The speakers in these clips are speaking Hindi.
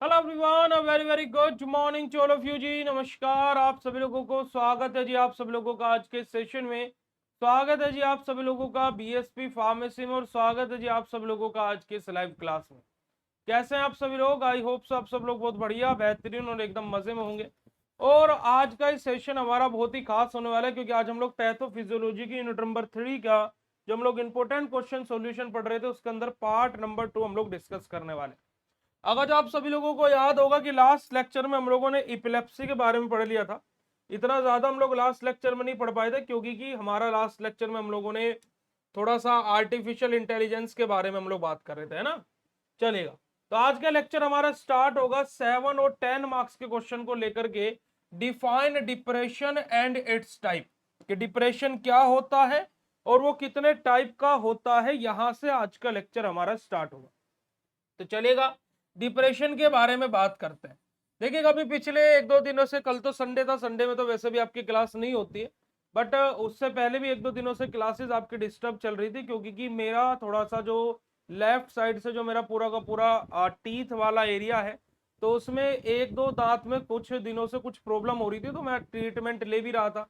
Hello everyone, a very very good morning to all of you जी। नमस्कार, आप सभी लोगों को स्वागत है जी आप सभी लोगों का आज के सेशन में। स्वागत है जी आप सभी लोगों का बीएसपी फार्मेसी में, और स्वागत है जी आप सभी लोगों का आज के इस लाइव क्लास में। कैसे हैं आप सभी लोग? आई होप सो आप सब लोग बहुत बढ़िया, बेहतरीन और एकदम मजे में होंगे। और आज का इस सेशन हमारा बहुत ही खास होने वाला है, क्योंकि आज हम लोग पैथोफिजियोलॉजी की यूनिट नंबर 3 का जो हम लोग इंपोर्टेंट क्वेश्चन सॉल्यूशन पढ़ रहे थे, उसके अंदर पार्ट नंबर 2 हम लोग डिस्कस करने वाले हैं। अगर जो आप सभी लोगों को याद होगा कि लास्ट लेक्चर में हम लोगों ने इपिलेप्सी के बारे में पढ़ लिया था। इतना ज्यादा हम लोग लास्ट लेक्चर में नहीं पढ़ पाए थे, क्योंकि हमारा लास्ट लेक्चर में हम लोगों ने थोड़ा सा आर्टिफिशियल इंटेलिजेंस के बारे में हम लोग बात कर रहे थे, है ना। चलेगा। तो आज का लेक्चर हमारा स्टार्ट होगा 7 और 10 मार्क्स के क्वेश्चन को लेकर के। Define depression and it's type, कि डिप्रेशन क्या होता है और वो कितने टाइप का होता है, यहां से आज का लेक्चर हमारा स्टार्ट होगा। तो चलेगा, डिप्रेशन के बारे में बात करते हैं। देखिए, कभी पिछले एक दो दिनों से, कल तो संडे था, संडे में तो वैसे भी आपकी क्लास नहीं होती है, बट उससे पहले भी एक दो दिनों से क्लासेस आपकी डिस्टर्ब चल रही थी, क्योंकि मेरा थोड़ा सा जो लेफ्ट साइड से जो मेरा पूरा का पूरा टीथ वाला एरिया है, तो उसमें एक दो दांत में कुछ दिनों से कुछ प्रॉब्लम हो रही थी, तो मैं ट्रीटमेंट ले भी रहा था।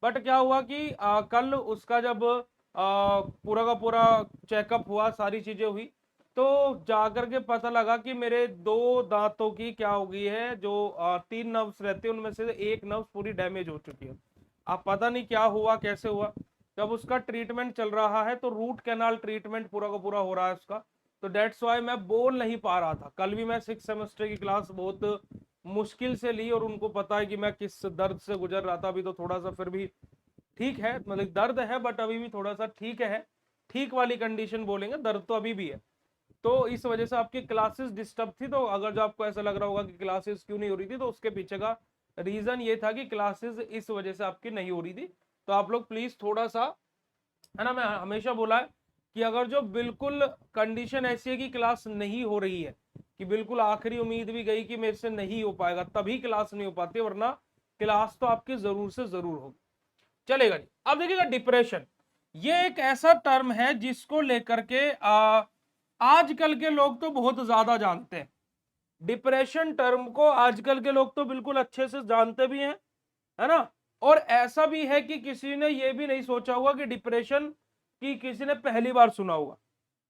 बट क्या हुआ कि कल उसका जब पूरा का पूरा चेकअप हुआ, सारी चीजें हुई, तो जाकर के पता लगा कि मेरे दो दांतों की क्या हो गई है, जो तीन नर्व्स रहते हैं उनमें से एक नर्व पूरी डैमेज हो चुकी है। अब पता नहीं क्या हुआ, कैसे हुआ। जब उसका ट्रीटमेंट चल रहा है, तो रूट कैनाल ट्रीटमेंट पूरा का पूरा हो रहा है उसका। तो डेट्स वाई मैं बोल नहीं पा रहा था। कल भी मैं 6 सेमेस्टर की क्लास बहुत मुश्किल से ली, और उनको पता है कि मैं किस दर्द से गुजर रहा था। अभी तो थोड़ा सा फिर भी ठीक है, मतलब दर्द है, बट अभी भी थोड़ा सा ठीक है। ठीक वाली कंडीशन बोलेंगे, दर्द तो अभी भी है। तो इस वजह से आपकी क्लासेस डिस्टर्ब थी। तो अगर जो आपको ऐसा लग रहा होगा कि क्लासेस क्यों नहीं हो रही थी, तो उसके पीछे का रीजन ये था कि क्लासेस इस वजह से आपकी नहीं हो रही थी। तो आप लोग प्लीज थोड़ा सा, है ना, मैं हमेशा बोला है कि अगर जो बिल्कुल कंडीशन ऐसी है कि क्लास नहीं हो रही है, कि बिल्कुल आखिरी उम्मीद भी गई कि मेरे से नहीं हो पाएगा, तभी क्लास नहीं हो पाती, वरना क्लास तो आपकी जरूर से जरूर होगी। चलेगा जी। अब देखिएगा, डिप्रेशन ये एक ऐसा टर्म है जिसको लेकर के आजकल के लोग तो बहुत ज्यादा जानते हैं। डिप्रेशन टर्म को आजकल के लोग तो बिल्कुल अच्छे से जानते भी हैं, है ना। और ऐसा भी है कि किसी ने ये भी नहीं सोचा होगा कि डिप्रेशन की किसी ने पहली बार सुना होगा।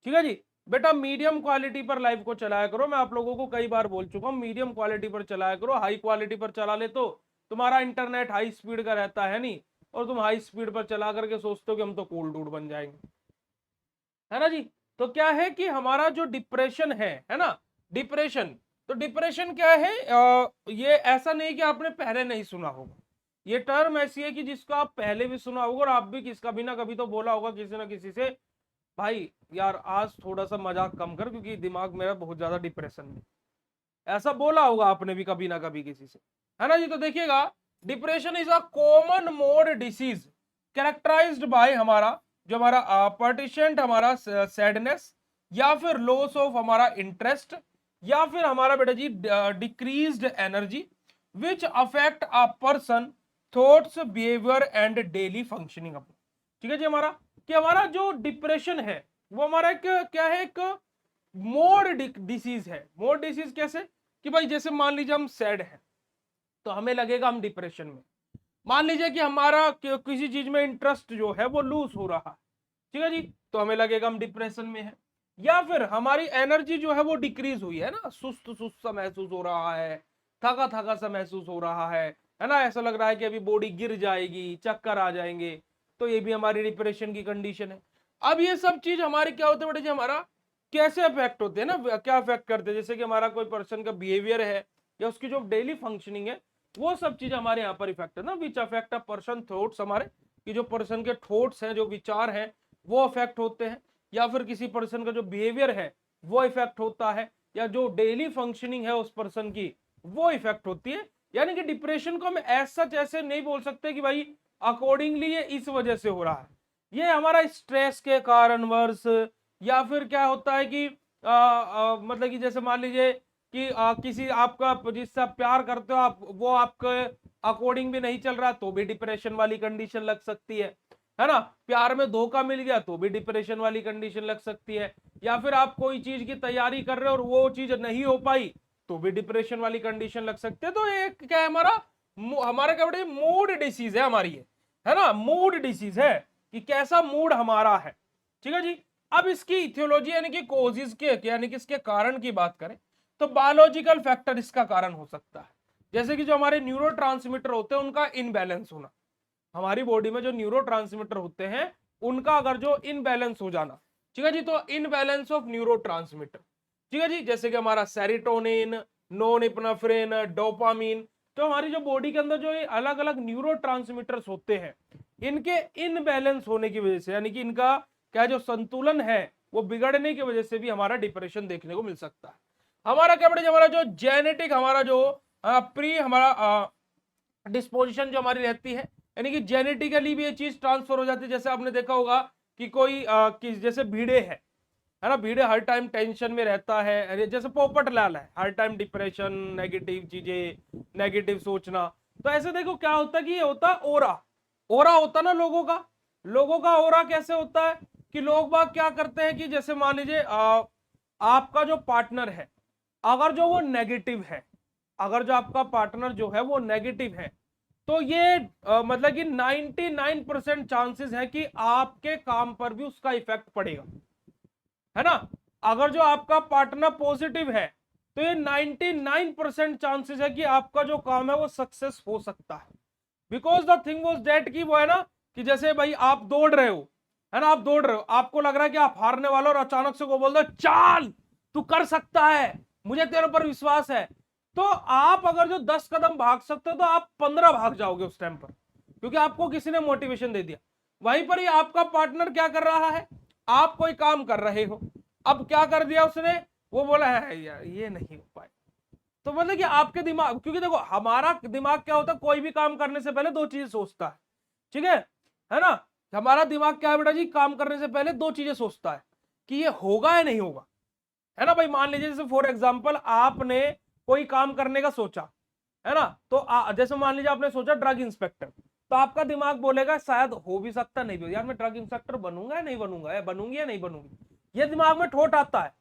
ठीक है जी। बेटा, मीडियम क्वालिटी पर लाइव को चलाया करो। मैं आप लोगों को कई बार बोल चुका हूं, मीडियम क्वालिटी पर चलाया करो। हाई क्वालिटी पर चला ले तो तुम्हारा इंटरनेट हाई स्पीड का रहता है नहीं, और तुम हाई स्पीड पर चला करके सोचते हो कि हम तो कूल डूड बन जाएंगे, है ना जी। तो क्या है कि हमारा जो डिप्रेशन है ना, डिप्रेशन, तो डिप्रेशन क्या है? ये ऐसा नहीं कि आपने पहले नहीं सुना होगा। ये टर्म ऐसी है कि जिसको आप पहले भी सुना होगा, और आप भी किस कभी ना कभी तो बोला होगा किसी ना किसी से, भाई यार आज थोड़ा सा मजाक कम कर, क्योंकि दिमाग मेरा बहुत ज्यादा डिप्रेशन में। ऐसा बोला होगा आपने भी कभी ना कभी किसी से, है ना जी। तो देखिएगा, depression is a common mood disease characterized by हमारा जो हमारा पर्टिशेंट हमारा सैडनेस, या फिर लॉस ऑफ हमारा इंटरेस्ट, या फिर हमारा बेटा जी decreased energy, which affect a person thoughts behaviour and daily functioning. ठीक है जी। हमारा कि हमारा जो डिप्रेशन है, वो हमारा एक क्या है, एक मोड डिसीज है। मोड डिसीज कैसे? कि भाई जैसे मान लीजिए हम सैड हैं, तो हमें लगेगा हम डिप्रेशन में। मान लीजिए कि हमारा किसी चीज में इंटरेस्ट जो है वो लूज हो रहा है, ठीक है जी, तो हमें लगेगा हम डिप्रेशन में है। या फिर हमारी एनर्जी जो है वो डिक्रीज हुई है ना, सुस्त सुस्त सा महसूस हो रहा है, थका थका सा महसूस हो रहा है ना, ऐसा लग रहा है कि अभी बॉडी गिर जाएगी, चक्कर आ जाएंगे, तो ये भी हमारी डिप्रेशन की कंडीशन है। अब ये सब चीज हमारे क्या होते हैं बेटे जी, हमारा कैसे अफेक्ट होते हैं ना, क्या अफेक्ट करते हैं, जैसे कि हमारा कोई पर्सन का बिहेवियर है, या उसकी जो डेली फंक्शनिंग है, वो सब चीज हमारे यहाँ पर इफेक्ट है ना। विच अफेक्ट अ पर्सन थॉट्स, हमारे कि जो पर्सन के थॉट्स हैं, जो विचार हैं, वो अफेक्ट होते हैं। या फिर किसी पर्सन का जो बिहेवियर है वो इफेक्ट होता है, या जो डेली फंक्शनिंग है उस पर्सन की वो इफेक्ट होती है। यानी कि डिप्रेशन को हम ऐसा जैसे नहीं बोल सकते कि भाई अकॉर्डिंगली ये इस वजह से हो रहा है, ये हमारा स्ट्रेस के कारणवश, या फिर क्या होता है कि मतलब कि जैसे मान लीजिए कि किसी आपका जिससे आप प्यार करते हो, आप वो आपके अकॉर्डिंग भी नहीं चल रहा, तो भी डिप्रेशन वाली कंडीशन लग सकती है ना। प्यार में धोखा मिल गया तो भी डिप्रेशन वाली कंडीशन लग सकती है। या फिर आप कोई चीज की तैयारी कर रहे हो और वो चीज नहीं हो पाई, तो भी डिप्रेशन वाली कंडीशन लग सकती है। तो एक क्या है हमारा क्या बोलते मूड डिसीज है हमारी, है ना, मूड डिसीज है कि कैसा मूड हमारा है। ठीक है जी। अब इसकी इथियोलॉजी यानी कि कोजेस के यानी कि इसके कारण की बात करें तो बायोलॉजिकल फैक्टर इसका कारण हो सकता है। जैसे कि जो हमारे न्यूरोट्रांसमीटर होते हैं उनका इनबैलेंस होना, हमारी बॉडी में जो न्यूरोट्रांसमीटर होते हैं उनका अगर जो इनबैलेंस हो जाना, ठीक है जी, तो इनबैलेंस ऑफ न्यूरोट्रांसमीटर, ठीक है जी, जैसे कि हमारा सेरोटोनिन, नॉरएपिनेफ्रिन, डोपामिन, तो हमारी जो बॉडी के अंदर जो ये अलग अलग न्यूरोट्रांसमीटर्स होते हैं इनके इनबैलेंस होने की वजह से, यानी कि इनका क्या जो संतुलन है वो बिगड़ने की वजह से भी हमारा डिप्रेशन देखने को मिल सकता है। हमारा क्या बड़े हमारा जो जेनेटिक हमारा जो प्री हमारा डिस्पोजिशन जो हमारी रहती है, यानी कि जेनेटिकली भी ये चीज ट्रांसफर हो जाती है। जैसे आपने देखा होगा कि कोई जैसे भीड़े है ना, भीड़े हर टाइम टेंशन में रहता है, जैसे पोपट लाल है हर टाइम डिप्रेशन, नेगेटिव चीजें, नेगेटिव सोचना। तो ऐसे देखो क्या होता है कि ये होता है ओरा, ओरा होता ना लोगों का। लोगों का ओरा कैसे होता है कि लोग बाग क्या करते हैं कि जैसे मान लीजिए आपका जो पार्टनर है अगर जो वो नेगेटिव है, अगर जो आपका पार्टनर जो है वो नेगेटिव है, तो ये मतलब कि 99% चांसेस है कि आपके काम पर भी उसका इफेक्ट पड़ेगा, है ना। अगर जो आपका पार्टनर पॉजिटिव है तो ये 99% चांसेस है कि आपका जो काम है वो सक्सेस हो सकता है। Because the thing was that कि वो है ना कि जैसे भाई आप दौड़ रहे हो, है ना, आप दौड़ रहे हो, आपको लग रहा है कि आप हारने वाले हो और अचानक से को बोल दो चाल तू कर सकता है, मुझे तेरे ऊपर विश्वास है, तो आप अगर जो 10 कदम भाग सकते हो तो आप 15 भाग जाओगे उस टाइम पर, क्योंकि आपको किसी ने मोटिवेशन दे दिया। वहीं पर ही आपका पार्टनर क्या कर रहा है, आप कोई काम कर रहे हो, अब क्या कर दिया उसने, वो बोला है यार ये नहीं हो पाए। तो मतलब कि आपके दिमाग, क्योंकि देखो हमारा दिमाग क्या होता है, कोई भी काम करने से पहले दो चीजें सोचता है, ठीक है ना। हमारा दिमाग क्या है बेटा जी, काम करने से पहले दो चीजें सोचता है कि ये होगा या नहीं होगा, है ना भाई। मान लीजिए जैसे फॉर एग्जांपल आपने कोई काम करने का सोचा, है ना, तो जैसे मान लीजिए आपने सोचा ड्रग इंस्पेक्टर, तो आपका दिमाग बोलेगा शायद हो भी सकता नहीं भी, यार मैं ड्रग इंस्पेक्टर बनूंगा या नहीं बनूंगा, या बनूंगी या नहीं बनूंगी, ये दिमाग में ठोट आता है।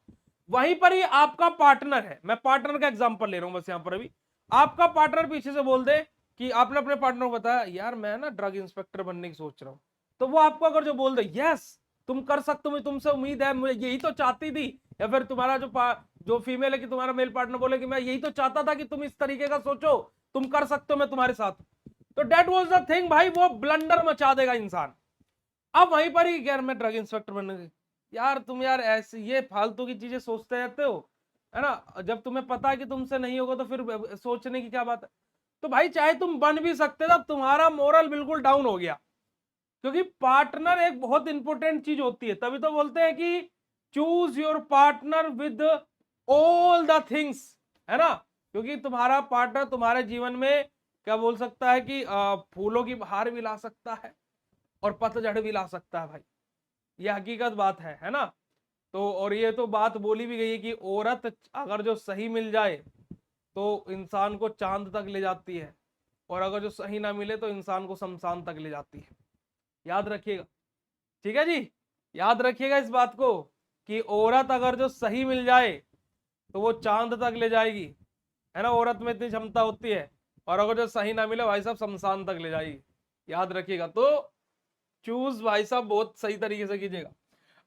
वहीं पर ही आपका पार्टनर है, मैं पार्टनर का एग्जांपल ले रहा हूं बस यहां पर अभी, आपका पार्टनर पीछे से बोल दे कि आपने अपने पार्टनर को बताया यार मैं ना ड्रग इंस्पेक्टर बनने की सोच रहा हूं, तो वो आपको अगर जो बोल दे यस तुम कर सकते हो, तुमसे उम्मीद है, मुझे यही तो चाहती थी, या फिर तुम्हारा जो फीमेल है कि तुम्हारा मेल पार्टनर बोले कि मैं यही तो चाहता था कि तुम इस तरीके का सोचो, तुम कर सकते हो, मैं तुम्हारे साथ, तो डेट वाज द थिंग भाई, वो ब्लंडर मचा देगा इंसान। अब वहीं पर ही यार मैं ड्रग इंस्पेक्टर बनने, यार तुम यार ऐसे ये फालतू की चीजें सोचते रहते हो, है ना, जब तुम्हें पता है कि तुमसे नहीं होगा तो फिर सोचने की क्या बात है। तो भाई चाहे तुम बन भी सकते थे, तुम्हारा मोरल बिल्कुल डाउन हो गया, क्योंकि पार्टनर एक बहुत इंपॉर्टेंट चीज होती है। तभी तो बोलते हैं कि choose your partner with all the things, है ना, क्योंकि तुम्हारा पार्टनर तुम्हारे जीवन में क्या बोल सकता है कि फूलों की बहार भी ला सकता है और पतझड़ भी ला सकता है भाई, ये हकीकत बात है ना। तो और ये तो बात बोली भी गई है कि औरत अगर जो सही मिल जाए तो इंसान को चांद तक ले जाती है, और अगर जो सही ना मिले तो इंसान को शमशान तक ले जाती है। याद रखिएगा, ठीक है जी, याद रखिएगा इस बात को कि औरत अगर जो सही मिल जाए तो वो चांद तक ले जाएगी, है ना, औरत में इतनी क्षमता होती है, और अगर जो सही ना मिले भाई साहब शमशान तक ले जाएगी। याद रखिएगा, तो चूज भाई साहब बहुत सही तरीके से कीजिएगा।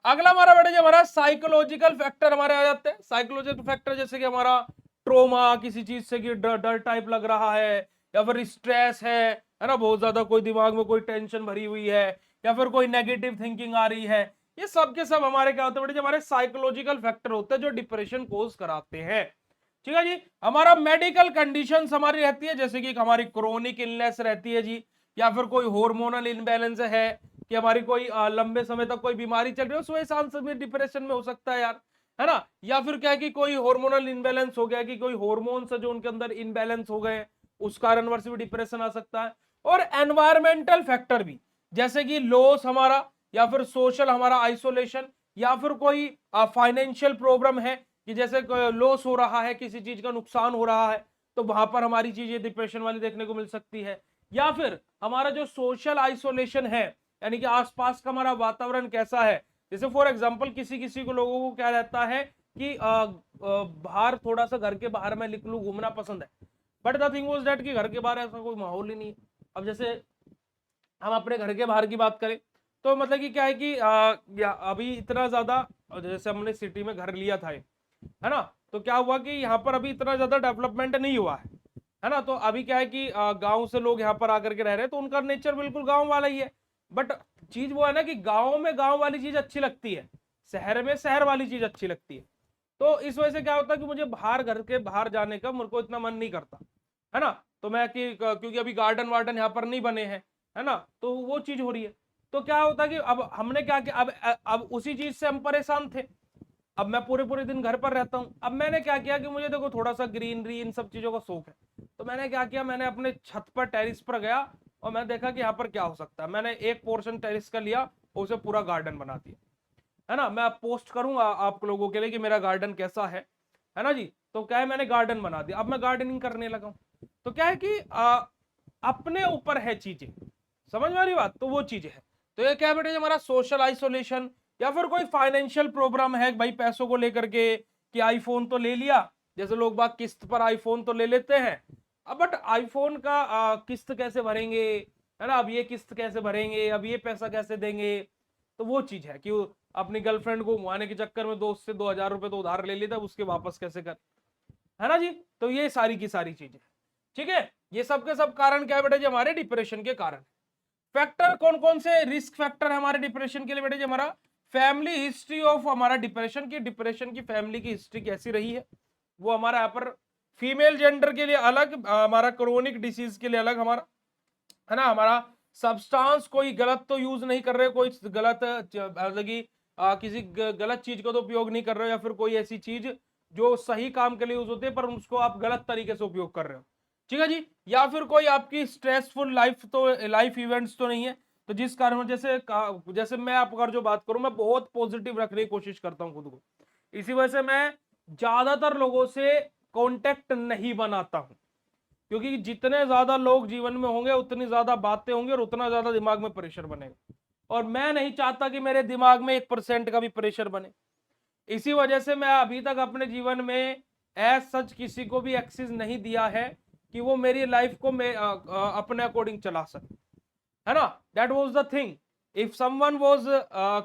अगला हमारा बेटा जो हमारा साइकोलॉजिकल फैक्टर हमारे आ जाते हैं। साइकोलॉजिकल फैक्टर जैसे कि हमारा ट्रोमा, किसी चीज से कि डर डर टाइप लग रहा है, या फिर स्ट्रेस है ना, बहुत ज्यादा कोई दिमाग में कोई टेंशन भरी हुई है, या फिर कोई नेगेटिव थिंकिंग आ रही है, ये सब के सब हमारे क्या होते हैं बेटे, जो हमारे साइकोलॉजिकल फैक्टर होते हैं जो डिप्रेशन कोज कराते हैं। ठीक है जी। हमारा मेडिकल कंडीशन हमारी रहती है, जैसे कि हमारी क्रोनिक इलनेस रहती है जी, या फिर कोई हार्मोनल इनबैलेंस है कि हमारी कोई लंबे समय तक कोई बीमारी चल रही है, उस वजह से आंसर में डिप्रेशन में हो सकता है यार, है ना। या फिर क्या है कि कोई हार्मोनल इनबैलेंस हो गया, कि कोई हार्मोन्स जो उनके अंदर इनबैलेंस हो गए, उस कारणवश भी डिप्रेशन आ सकता है। और एनवायरमेंटल फैक्टर भी, जैसे कि लॉस हमारा, या फिर सोशल हमारा आइसोलेशन, या फिर कोई फाइनेंशियल प्रॉब्लम है कि जैसे लॉस हो रहा है, किसी चीज का नुकसान हो रहा है, तो वहां पर हमारी चीजें डिप्रेशन वाली देखने को मिल सकती है। या फिर हमारा जो सोशल आइसोलेशन है, यानी कि आसपास का हमारा वातावरण कैसा है, जैसे फॉर एग्जांपल किसी किसी को लोगों को क्या रहता है कि बाहर थोड़ा सा घर के बाहर मैं निकलूं, घूमना पसंद है, but the thing was that कि घर के बाहर ऐसा कोई माहौल ही नहीं है। अब जैसे हम अपने घर के बाहर की बात करें तो मतलब कि क्या है कि अभी इतना ज्यादा, जैसे हमने सिटी में घर लिया था है ना, तो क्या हुआ कि यहाँ पर अभी इतना ज्यादा डेवलपमेंट नहीं हुआ है ना। तो अभी क्या है कि गांव से लोग यहाँ पर आकर के रह रहे हैं, तो उनका नेचर बिल्कुल गांव वाला ही है। बट चीज वो है ना कि गांव में गांव वाली चीज अच्छी लगती है, शहर में शहर वाली चीज अच्छी लगती है। तो इस वजह से क्या होता है कि मुझे बाहर, घर के बाहर जाने का मेरे को इतना मन नहीं करता है ना। तो मैं कि क्योंकि अभी गार्डन वार्डन यहाँ पर नहीं बने हैं है ना, तो वो चीज हो रही है। तो क्या होता है कि अब हमने क्या किया, अब उसी चीज से हम परेशान थे। अब मैं पूरे पूरे दिन घर पर रहता हूँ। अब मैंने क्या किया कि मुझे देखो थोड़ा सा ग्रीनरी इन सब चीजों का शौक है, तो मैंने क्या किया, मैंने अपने छत पर टेरिस पर गया और मैं देखा कि यहाँ पर क्या हो सकता है। मैंने एक पोर्शन टेरिस का लिया और उसे पूरा गार्डन बना दिया है ना। मैं पोस्ट करूंगा आप लोगों के लिए कि मेरा गार्डन कैसा है ना जी। तो क्या है, मैंने गार्डन बना दिया, अब मैं गार्डनिंग करने लगा हूं। तो क्या है कि अपने ऊपर है चीजें, समझ में आ रही बात, तो वो चीजें है। तो ये क्या बेटे, हमारा सोशल आइसोलेशन या फिर कोई फाइनेंशियल प्रॉब्लम है भाई पैसों को लेकर के, कि आईफोन तो ले लिया, जैसे लोग बाग किस्त पर आईफोन तो ले लेते हैं। अब बट आईफोन का किस्त कैसे भरेंगे, है ना, अब ये किस्त कैसे भरेंगे, अब ये पैसा कैसे देंगे। तो वो चीज है कि वो अपनी गर्लफ्रेंड को घुमाने के चक्कर में दोस्त से 2,000 रुपए तो उधार ले लेता, उसके वापस कैसे कर, है ना जी। तो ये सारी की सारी चीजें, ठीक है। ये सब के सब कारण क्या है बेटा जी, हमारे डिप्रेशन के कारण। फैक्टर कौन कौन से रिस्क फैक्टर है हमारे डिप्रेशन के लिए बेटे जी, हमारा फैमिली हिस्ट्री ऑफ हमारा डिप्रेशन की फैमिली की हिस्ट्री कैसी रही है, वो हमारा यहाँ पर फीमेल जेंडर के लिए अलग, हमारा क्रोनिक डिसीज के लिए अलग हमारा, है ना। हमारा सब्सटेंस कोई गलत तो यूज नहीं कर रहे, कोई गलत मतलब कि किसी गलत चीज का तो उपयोग नहीं कर रहे हो, या फिर कोई ऐसी चीज जो सही काम के लिए यूज होती है पर उसको आप गलत तरीके से उपयोग कर रहे हो, ठीक है जी। या फिर कोई आपकी स्ट्रेसफुल लाइफ इवेंट्स तो नहीं है, तो जिस कारण जैसे मैं आप अगर जो बात करूं, मैं बहुत पॉजिटिव रखने की कोशिश करता हूं खुद को, इसी वजह से मैं ज्यादातर लोगों से कांटेक्ट नहीं बनाता हूं, क्योंकि जितने ज्यादा लोग जीवन में होंगे उतनी ज्यादा बातें होंगी और उतना ज्यादा दिमाग में प्रेशर बनेगा, और मैं नहीं चाहता कि मेरे दिमाग में 1% का भी प्रेशर बने। इसी वजह से मैं अभी तक अपने जीवन में एज सच किसी को भी एक्सेस नहीं दिया है कि वो मेरी लाइफ को अपने अकॉर्डिंग चला सके, है ना। That was the thing. If someone was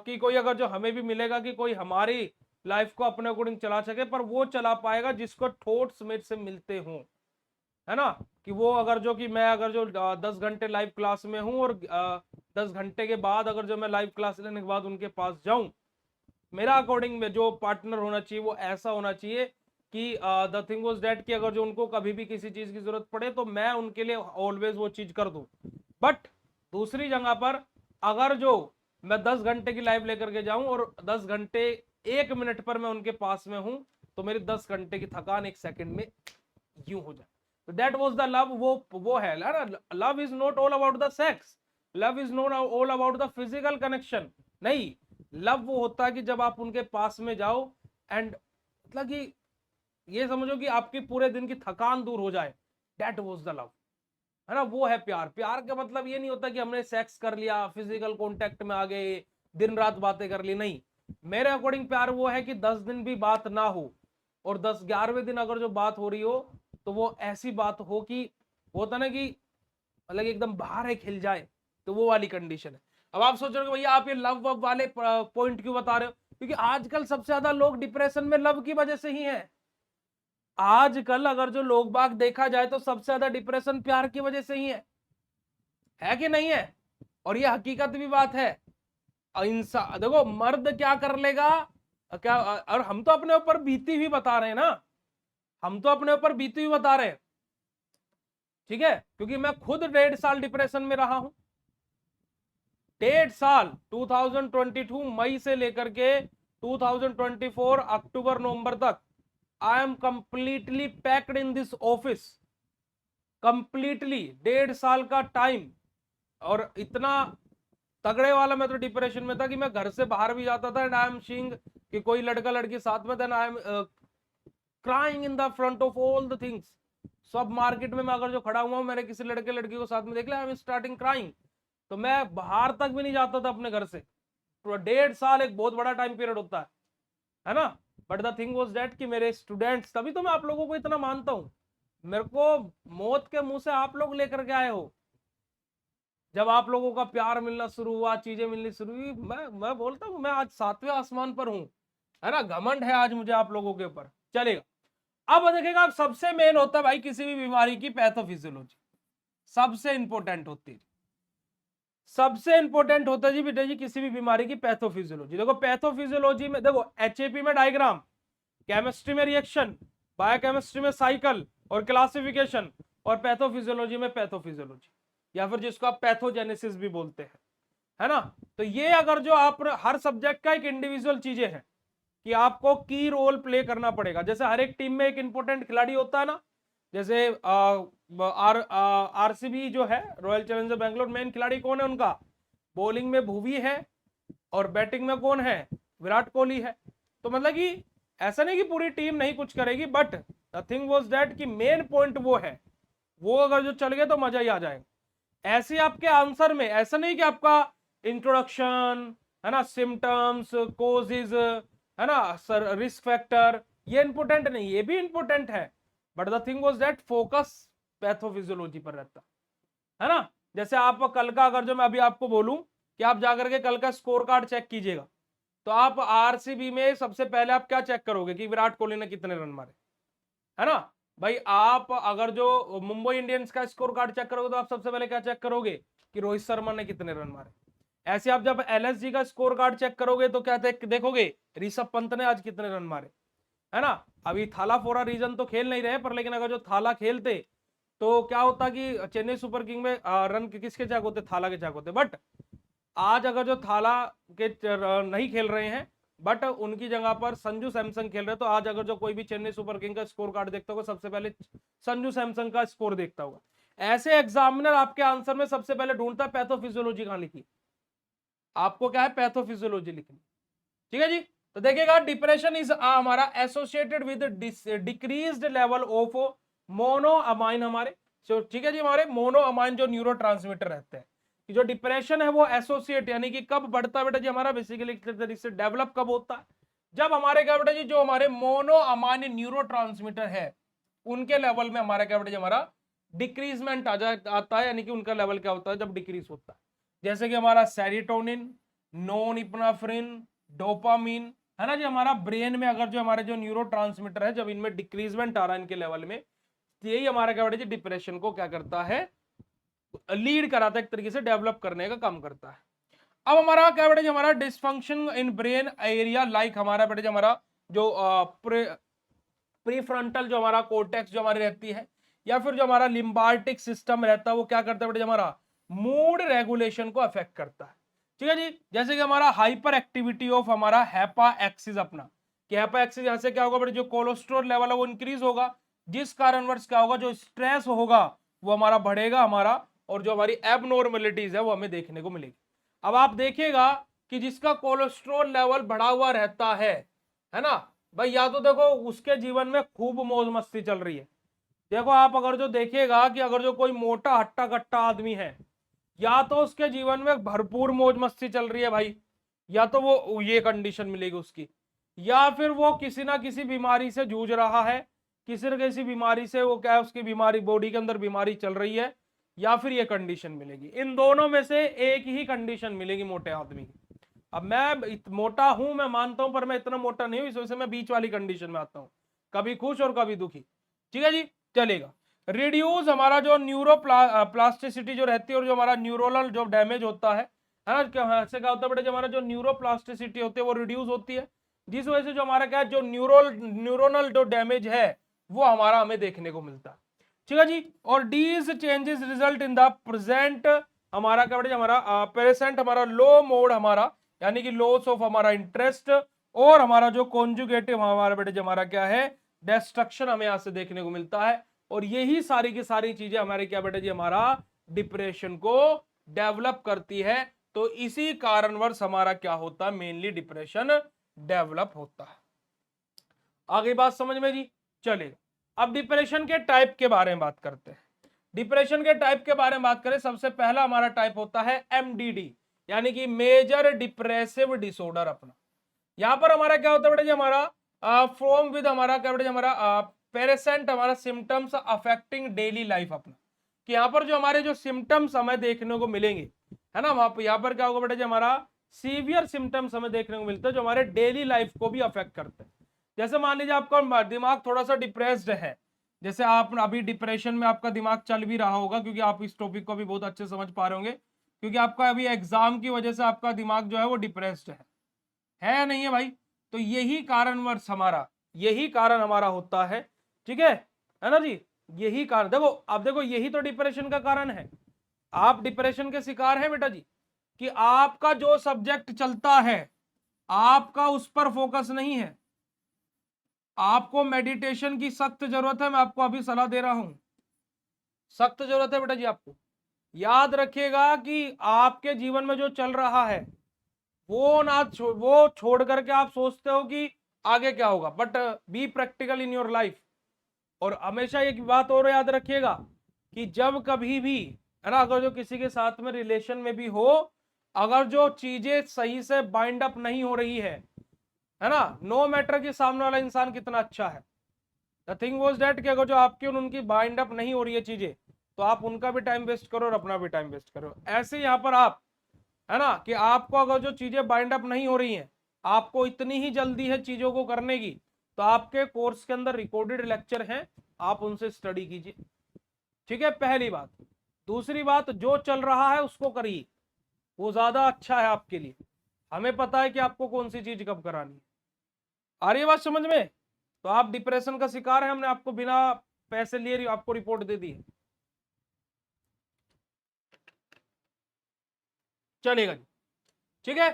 कि कोई अगर जो हमें भी मिलेगा कि कोई हमारी लाइफ को अपने अकॉर्डिंग चला सके, पर वो चला पाएगा जिसको थॉट्स मेरे से मिलते हों, है ना। कि वो अगर जो कि मैं अगर जो 10 घंटे लाइव क्लास में हूं और 10 घंटे के बाद अगर जो मैं लाइव क्लास लेने के बाद उनके पास जाऊं, मेरा अकॉर्डिंग में जो पार्टनर होना चाहिए वो ऐसा होना चाहिए कि द थिंग वाज दैट कि अगर जो उनको कभी भी किसी चीज की जरूरत पड़े तो मैं उनके लिए ऑलवेज वो चीज कर दूं। बट दूसरी जगह पर अगर जो मैं 10 घंटे की लाइव लेकर के जाऊं और 10 घंटे 1 मिनट पर मैं उनके पास में हूं, तो मेरी 10 घंटे की थकान 1 सेकंड में यूं हो जाए। तो दैट वाज द लव, वो है ना। Love is not all about the sex, love is not all about the physical connection, नहीं। लव वो होता है कि जब आप उनके पास में जाओ एंड मतलब कि ये समझो कि आपकी पूरे दिन की थकान दूर हो जाए, दैट वाज द लव, है ना। वो है प्यार। प्यार का मतलब ये नहीं होता कि हमने सेक्स कर लिया, फिजिकल कांटेक्ट में आ गए, दिन रात बातें कर ली, नहीं। मेरे अकॉर्डिंग प्यार वो है कि 10 दिन भी बात ना हो और 10 11वें दिन अगर जो बात हो रही हो तो वो ऐसी बात हो कि होता ना कि मतलब एकदम बाहर है खिल जाए, तो वो वाली कंडीशन है। अब आप सोच रहे हो भैया आप ये लव वव वाले पॉइंट क्यों बता रहे हो, क्योंकि आजकल सबसे ज्यादा लोग डिप्रेशन में लव की वजह से ही है। आजकल अगर जो लोग बाग देखा जाए तो सबसे ज्यादा डिप्रेशन प्यार की वजह से ही है कि नहीं है। और ये हकीकत भी बात है। इंसान देखो मर्द क्या कर लेगा, क्या, और हम तो अपने ऊपर बीती हुई बता रहे हैं ना, हम तो अपने ऊपर बीती हुई बता रहे हैं, ठीक है। क्योंकि मैं खुद 1.5 साल डिप्रेशन में रहा हूं, 1.5 साल, 2022 मई से लेकर के 2024 अक्टूबर नवंबर तक I am completely packed in this office, completely 1.5 साल का टाइम। और इतना तगड़े वाला मैं तो डिप्रेशन में था कि मैं घर से बाहर भी जाता था एंड आई एम सीइंग कि कोई लड़का लड़की साथ में, then I am crying in the front of all the things. सब मार्केट में मैं अगर जो खड़ा हुआ हूं, मेरे किसी लड़के लड़की को साथ में देख लिया, आई एम स्टार्टिंग क्राइंग। तो मैं बाहर तक भी नहीं जाता था अपने घर से। तो 1.5 साल एक बहुत बड़ा टाइम पीरियड होता है ना। But the thing was that कि मेरे स्टूडेंट्स, तभी तो मैं आप लोगों को इतना मानता हूं, मेरे को मौत के मुंह से आप लोग लेकर के आए हो। जब आप लोगों का प्यार मिलना शुरू हुआ, चीजें मिलनी शुरू हुई, मैं बोलता हूँ मैं आज 7वें आसमान पर हूं, है ना, घमंड है आज मुझे आप लोगों के ऊपर। चलेगा, अब देखिएगा, अब सबसे मेन होता है भाई किसी भी बीमारी की पैथोफिजियोलॉजी, सबसे इंपॉर्टेंट होती है, सबसे इंपॉर्टेंट होता है जी बेटा जी किसी भी बीमारी की पैथोफिजियोलॉजी। देखो पैथोफिजियोलॉजी में देखो एचएपी में डायग्राम, केमिस्ट्री में रिएक्शन, बायोकेमिस्ट्री में साइकिल और क्लासिफिकेशन, और पैथोफिजियोलॉजी में पैथोफिजियोलॉजी, या फिर जिसको आप पैथोजेनेसिस भी बोलते हैं, है ना। तो ये अगर जो आप हर सब्जेक्ट का एक इंडिविजुअल चीजें हैं कि आपको की रोल प्ले करना पड़ेगा। जैसे हर एक टीम में एक इंपॉर्टेंट खिलाड़ी होता है ना, जैसे आरसीबी जो है, रॉयल चैलेंजर बैंगलोर, मेन खिलाड़ी कौन है उनका, बॉलिंग में भुवी है और बैटिंग में कौन है, विराट कोहली है। तो मतलब कि ऐसा नहीं कि पूरी टीम नहीं कुछ करेगी, but the thing was that कि मेन पॉइंट वो है, वो अगर जो चल गए तो मजा ही आ जाएगा। ऐसे आपके आंसर में ऐसा नहीं कि आपका इंट्रोडक्शन, है ना, सिम्टम्स, कोजेज, है ना, सर रिस्क फैक्टर, ये इंपॉर्टेंट नहीं, ये भी इंपॉर्टेंट है, but the thing was that focus pathophysiology पर रहता है ना। जैसे आप कल का, अगर जो मैं अभी आपको बोलूं कि आप जाकर के कल का स्कोर कार्ड चेक कीजिएगा, तो आप आरसीबी में सबसे पहले आप क्या चेक करोगे कि विराट कोहली ने कितने रन मारे, है ना। भाई आप अगर जो मुंबई इंडियंस का स्कोर कार्ड चेक करोगे तो आप सबसे पहले क्या चेक करोगे कि रोहित शर्मा ने कितने रन मारे। ऐसे आप जब एलएसजी का स्कोर कार्ड चेक करोगे तो क्या देखोगे, ऋषभ पंत ने आज कितने रन मारे, है ना। अभी थाला फोरा रीजन तो खेल नहीं रहे, पर लेकिन अगर जो थाला खेलते तो क्या होता कि चेन्नई सुपर किंग में रन किसके चेक होते, थाला के चेक होते। बट आज अगर जो थाला के नहीं खेल रहे हैं, बट उनकी जगह पर संजू सैमसंग खेल रहे, तो आज अगर जो कोई भी चेन्नई सुपर किंग का स्कोर कार्ड देखता होगा, सबसे पहले संजू सैमसंग का स्कोर देखता होगा। ऐसे एग्जामिनर आपके आंसर में सबसे पहले ढूंढता है पैथोफिजियोलॉजी कहां लिखी, आपको क्या है पैथोफिजियोलॉजी लिखनी, ठीक है जी। तो देखिएगा डिप्रेशन इज हमारा associated with decreased level of monoamine हमारे, ठीक है जी, हमारे मोनोअमाइन जो न्यूरोट्रांसमीटर रहते हैं, कि जो डिप्रेशन है वो एसोसिएट, यानी कि कब बढ़ता है बेटा जी हमारा, बेसिकली से डेवलप कब होता है, जब हमारे क्या बेटा जी जो हमारे मोनोअमाइन न्यूरोट्रांसमीटर है उनके लेवल में हमारा क्या बेटा जी हमारा डिक्रीजमेंट आता है, यानी कि उनका लेवल क्या होता है जब डिक्रीज होता है। जैसे कि हमारा सेरोटोनिन, नॉन इपनाफ्रिन, डोपामीन, है ना जी, हमारा ब्रेन में अगर जो हमारे जो न्यूरोट्रांसमीटर है जब इनमें डिक्रीजमेंट आ रहा है इनके लेवल में, तो यही हमारा क्या बेटा जी डिप्रेशन को क्या करता है, लीड कराता है, एक तरीके से डेवलप करने का काम करता है। अब हमारा क्या बेटा जी हमारा dysfunction in brain area, like हमारा बेटा जी हमारा जो प्रीफ्रंटल जो हमारा कोर्टेक्स जो हमारी रहती है, या फिर जो हमारा लिम्बार्टिक सिस्टम रहता है, वो क्या करता है बेटा हमारा मूड रेगुलेशन को अफेक्ट करता है, ठीक है जी। जैसे कि हमारा हाइपर एक्टिविटी ऑफ हमारा हैपा एक्सिस अपना, कि हैपा एक्सिस यहां से क्या होगा बेटा, जो कोलेस्ट्रॉल लेवल है वो इंक्रीज होगा, जिस कारणवश क्या होगा, जो स्ट्रेस होगा वो हमारा बढ़ेगा हमारा, और जो हमारी एबनॉर्मेलिटीज है वो हमें देखने को मिलेगी। अब आप देखिएगा कि जिसका कोलेस्ट्रॉल लेवल बढ़ा हुआ रहता है ना, भाई या तो देखो उसके जीवन में खूब मौज मस्ती चल रही है। देखो आप अगर जो देखिएगा कि अगर जो कोई मोटा हट्टा कट्टा आदमी है, या तो उसके जीवन में भरपूर मौज मस्ती चल रही है भाई, या तो वो ये कंडीशन मिलेगी उसकी, या फिर वो किसी ना किसी बीमारी से जूझ रहा है, किसी न किसी बीमारी से वो क्या है, उसकी बीमारी, बॉडी के अंदर बीमारी चल रही है, या फिर ये कंडीशन मिलेगी। इन दोनों में से एक ही कंडीशन मिलेगी मोटे आदमी की। अब मैं मोटा हूं, मैं मानता हूं, पर मैं इतना मोटा नहीं हूं, इस वजह से मैं बीच वाली कंडीशन में आता हूं, कभी खुश और कभी दुखी, ठीक है जी। चलेगा, रिड्यूस हमारा जो न्यूरो प्लास्टिसिटी जो रहती है, और जो हमारा न्यूरोनल जो डैमेज होता है ना, ऐसे क्या होता है बेटा, जो हमारा जो न्यूरो प्लास्टिसिटी होती है वो रिड्यूस होती है, जिस वजह से जो हमारा क्या है, जो न्यूरोनल जो डैमेज है वो हमारा हमें देखने को मिलता है, ठीक है जी। और these changes result in the present हमारा क्या बेटा, हमारा प्रेजेंट हमारा लो मोड हमारा, यानी कि लॉस ऑफ हमारा इंटरेस्ट, और हमारा जो कॉन्जुगेटिव हमारा बेटे हमारा क्या है, डिस्ट्रक्शन हमें यहां से देखने को मिलता है। और यही सारी की सारी चीजें हमारे क्या बेटे जी हमारा डिप्रेशन को डेवलप करती है। तो इसी कारणवश हमारा क्या होता है, मेनली डिप्रेशन डेवलप होता है। आगे बात समझ में जी, चलेगा। अब डिप्रेशन के टाइप के बारे में बात करते हैं। डिप्रेशन के टाइप के बारे में बात करें, सबसे पहला हमारा टाइप होता है एमडीडी, यानी कि मेजर डिप्रेसिव डिसऑर्डर अपना। यहां पर हमारा क्या होता है बेटा जी, हमारा फ्रॉम विद हमारा क्या बेटा जी, हमारा पेरेसेंट हमारा सिम्टम्स अफेक्टिंग डेली लाइफ अपना, कि यहाँ पर जो हमारे जो सिम्टम्स हमें देखने को मिलेंगे, है ना, वहां पर यहाँ पर क्या होगा बेटा जी, हमारा सीवियर सिम्टम्स हमें देखने को मिलते हैं जो हमारे डेली लाइफ को भी अफेक्ट करते हैं। जैसे मान लीजिए आपका दिमाग थोड़ा सा डिप्रेस्ड है, जैसे आप अभी डिप्रेशन में आपका दिमाग चल भी रहा होगा, क्योंकि आप इस टॉपिक को भी बहुत अच्छे समझ पा रहे होंगे, क्योंकि आपका अभी एग्जाम की वजह से आपका दिमाग जो है वो डिप्रेस्ड है या नहीं है भाई? तो यही कारणवश हमारा, यही कारण हमारा होता है, ठीक है ना जी? यही कारण, देखो अब देखो, यही तो डिप्रेशन का कारण है। आप डिप्रेशन के शिकार हैं बेटा जी, कि आपका जो सब्जेक्ट चलता है आपका उस पर फोकस नहीं है। आपको मेडिटेशन की सख्त जरूरत है, मैं आपको अभी सलाह दे रहा हूं, सख्त जरूरत है बेटा जी आपको। याद रखिएगा कि आपके जीवन में जो चल रहा है वो वो छोड़ करके आप सोचते हो कि आगे क्या होगा, but be practical in your life. और हमेशा एक बात और याद रखिएगा कि जब कभी भी, है ना, अगर जो किसी के साथ में रिलेशन में भी हो, अगर जो चीजें सही से बाइंड अप नहीं हो रही है ना, नो मैटर कि सामने वाला इंसान कितना अच्छा है, द थिंग वाज दैट कि अगर जो आपकी और उनकी बाइंड अप नहीं हो रही है चीजें, तो आप उनका भी टाइम वेस्ट करो और अपना भी टाइम वेस्ट करो। ऐसे यहाँ पर आप, है ना, कि आपको अगर जो चीजें बाइंड अप नहीं हो रही हैं, आपको इतनी ही जल्दी है चीजों को करने की, तो आपके कोर्स के अंदर रिकॉर्डेड लेक्चर हैं, आप उनसे स्टडी कीजिए, ठीक है, पहली बात। दूसरी बात, जो चल रहा है उसको करिए, वो ज्यादा अच्छा है आपके लिए। हमें पता है कि आपको कौन सी चीज कब करानी है। आ रही है बात समझ में? तो आप डिप्रेशन का शिकार है, हमने आपको बिना पैसे लिए आपको रिपोर्ट दे दी है, चलेगा जी, ठीक है।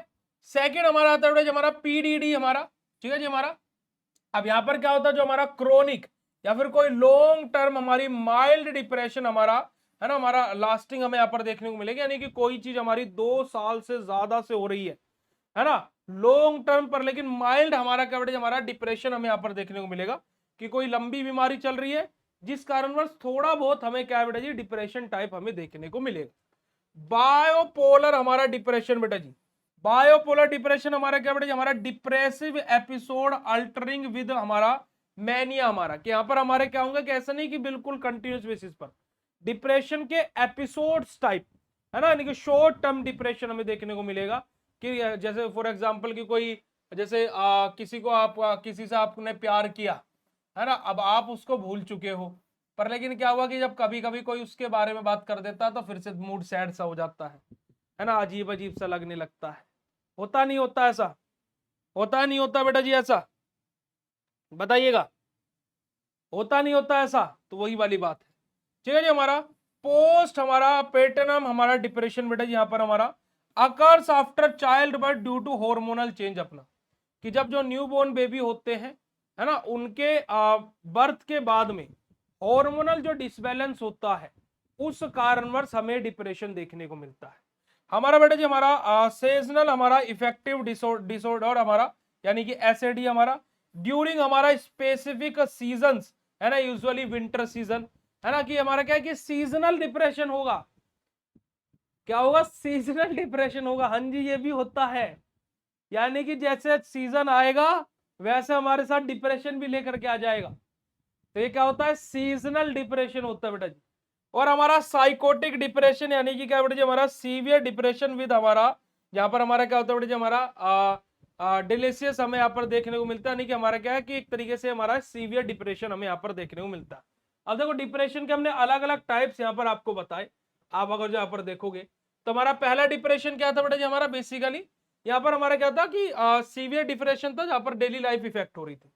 सेकंड हमारा आता है हमारा पीडीडी हमारा, ठीक है जी हमारा। अब यहां पर क्या होता है, जो हमारा क्रोनिक या फिर कोई लॉन्ग टर्म हमारी माइल्ड डिप्रेशन हमारा, है ना, हमारा लास्टिंग हमें यहाँ पर देखने को मिलेगी, यानी कि कोई चीज हमारी 2 साल से ज्यादा से हो रही है ना, लॉन्ग टर्म पर, लेकिन माइल्ड हमारा क्या बेटा, हमारा डिप्रेशन हमें यहाँ पर देखने को मिलेगा, कि कोई लंबी बीमारी चल रही है जिस कारणवश थोड़ा बहुत हमें क्या बेटा जी, डिप्रेशन टाइप हमें देखने को मिलेगा। बायोपोलर हमारा डिप्रेशन बेटा जी, बायोपोलर डिप्रेशन हमारा क्या बेटा जी, हमारा डिप्रेसिव एपिसोड अल्टरिंग विद हमारा मैनिया हमारा, कि यहां पर हमारे क्या होंगे कि ऐसा नहीं कि बिल्कुल कंटिन्यूस बेसिस पर, डिप्रेशन के एपिसोड्स टाइप, है ना, यानी कि शॉर्ट टर्म डिप्रेशन हमें देखने को मिलेगा, कि जैसे फॉर एग्जांपल कि कोई, जैसे किसी को आप किसी से आपने प्यार किया, है ना, अब आप उसको भूल चुके हो, पर लेकिन क्या हुआ कि जब कभी कभी कोई उसके बारे में बात कर देता है तो फिर से मूड सैड सा हो जाता है ना, अजीब अजीब सा लगने लगता है। होता नहीं होता ऐसा? होता नहीं होता बेटा जी ऐसा? बताइएगा, होता नहीं होता ऐसा? तो वही वाली बात है, ठीक है जी हमारा। पोस्ट हमारा पेटर्नम हमारा डिप्रेशन बेटा जी, यहाँ पर हमारा occurs after child birth due to hormonal change अपना, कि जब जो न्यू बोर्न बेबी होते हैं, है ना, उनके बर्थ के बाद में हार्मोनल जो डिसबैलेंस होता है, उस कारणवश हमें डिप्रेशन देखने को मिलता है। हमारा बेटा जी हमारा सीजनल हमारा इफेक्टिव डिसऑर्डर हमारा, यानी कि एसएडी हमारा ड्यूरिंग हमारा स्पेसिफिक सीजन्स, है ना, यूजुअली विंटर सीजन, है ना, कि हमारा क्या है कि सीजनल डिप्रेशन होगा। क्या होगा? सीजनल डिप्रेशन होगा, हाँ जी, ये भी होता है, यानी कि जैसे सीजन आएगा वैसे हमारे साथ डिप्रेशन भी लेकर के आ जाएगा। तो ये क्या होता है? सीजनल डिप्रेशन होता है बेटा जी। और हमारा साइकोटिक डिप्रेशन, यानी कि क्या बेटा जी, हमारा सीवियर डिप्रेशन विद हमारा, यहाँ पर हमारा क्या होता है बेटा जी, हमारा डिलीशियस हमें यहाँ पर देखने को मिलता है, यानी कि हमारा क्या है कि एक तरीके से हमारा सीवियर डिप्रेशन हमें यहाँ पर देखने को मिलता है। अब देखो, डिप्रेशन के हमने अलग अलग टाइप्स यहाँ पर आपको बताए, आप अगर जो यहाँ पर देखोगे तो हमारा पहला डिप्रेशन क्या था बेटा जी, हमारा बेसिकली यहाँ पर हमारा क्या था कि सीवियर डिप्रेशन था जहाँ पर डेली लाइफ इफेक्ट हो रही थी।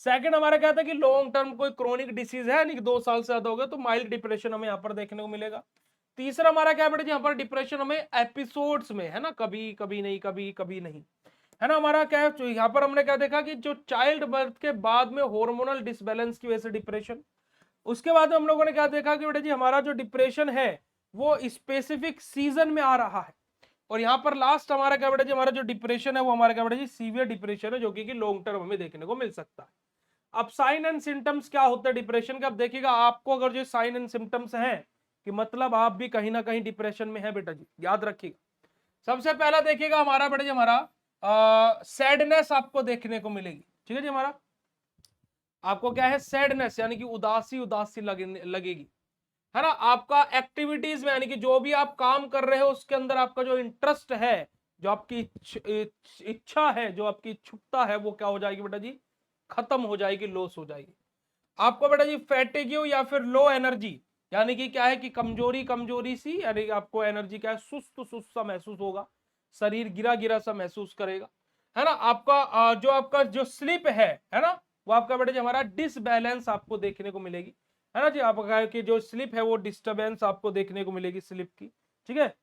सेकंड हमारा क्या था कि लॉन्ग टर्म कोई क्रोनिक डिसीज है, यानी कि 2 साल से ज्यादा हो गया, तो माइल्ड डिप्रेशन हमें यहाँ पर देखने को मिलेगा। तीसरा हमारा क्या बेटा जी, यहाँ पर डिप्रेशन हमें एपिसोड्स में, है ना, कभी कभी नहीं, कभी कभी नहीं, है ना, हमारा क्या है, यहाँ पर हमने क्या देखा कि जो चाइल्ड बर्थ के बाद में हार्मोनल डिसबैलेंस की वजह से डिप्रेशन। उसके बाद हम लोगों ने क्या देखा कि बेटा जी हमारा जो डिप्रेशन है वो स्पेसिफिक सीजन में आ रहा है। और यहाँ पर लास्ट हमारा क्या बेटा जी, हमारा जो डिप्रेशन है वो हमारा क्या बेटा जी, सीवियर डिप्रेशन है, जो कि लॉन्ग टर्म हमें देखने को मिल सकता है। अब साइन एंड सिम्टम्स क्या होते हैं डिप्रेशन का? अब देखिएगा, आपको अगर जो साइन एंड सिम्टम्स हैं कि मतलब आप भी कहीं ना कहीं डिप्रेशन में है बेटा जी, याद रखिएगा। सबसे पहला देखिएगा हमारा बेटा जी, हमारा सैडनेस आपको देखने को मिलेगी, ठीक है जी हमारा। आपको क्या है, सैडनेस यानी कि उदासी उदासी लगेगी, है ना। आपका एक्टिविटीज में यानी कि जो भी आप काम कर रहे हो उसके अंदर आपका जो इंटरेस्ट है, जो आपकी इच्छा है, जो आपकी इच्छुकता है, वो क्या हो जाएगी बेटा जी, खत्म हो जाएगी, लॉस हो जाएगी। आपको बेटा जी फैटिग्यू या फिर लो एनर्जी यानी कि क्या है कि कमजोरी कमजोरी सी, यानी कि आपको एनर्जी क्या है, सुस्त सुस्त सा महसूस होगा, शरीर गिरा गिरा सा महसूस करेगा, है ना। आपका जो आपका जो स्लिप है ना, वो आपका बेटा जी हमारा डिसबैलेंस आपको देखने को मिलेगी, है ना जी। आपका कि जो स्लिप है वो डिस्टरबेंस आपको देखने को मिलेगी स्लिप की, ठीक है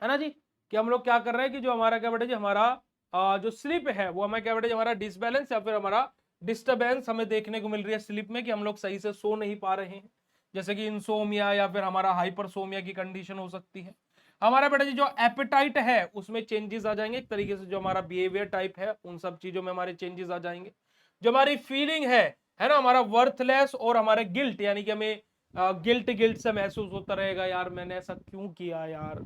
ना जी। कि हम लोग क्या कर रहे हैं कि जो हमारा क्या बेटा जी, हमारा जो स्लिप है वो हमें क्या बेटा जी, हमारा डिसबैलेंस या फिर हमारा डिस्टरबेंस हमें देखने को मिल रही है स्लिप में, कि हम लोग सही से सो नहीं पा रहे हैं, जैसे कि इंसोमिया या फिर हमारा हाइपरसोमिया की कंडीशन हो सकती है। हमारा बेटा जी जो एपेटाइट है उसमें चेंजेस आ जाएंगे, एक तरीके से जो हमारा बिहेवियर टाइप है उन सब चीजों में हमारे चेंजेस आ जाएंगे। जो हमारी फीलिंग है ना, हमारा वर्थलेस और हमारे गिल्ट यानी कि हमें गिल्ट गिल्ट से महसूस होता रहेगा, यार मैंने ऐसा क्यों किया यार,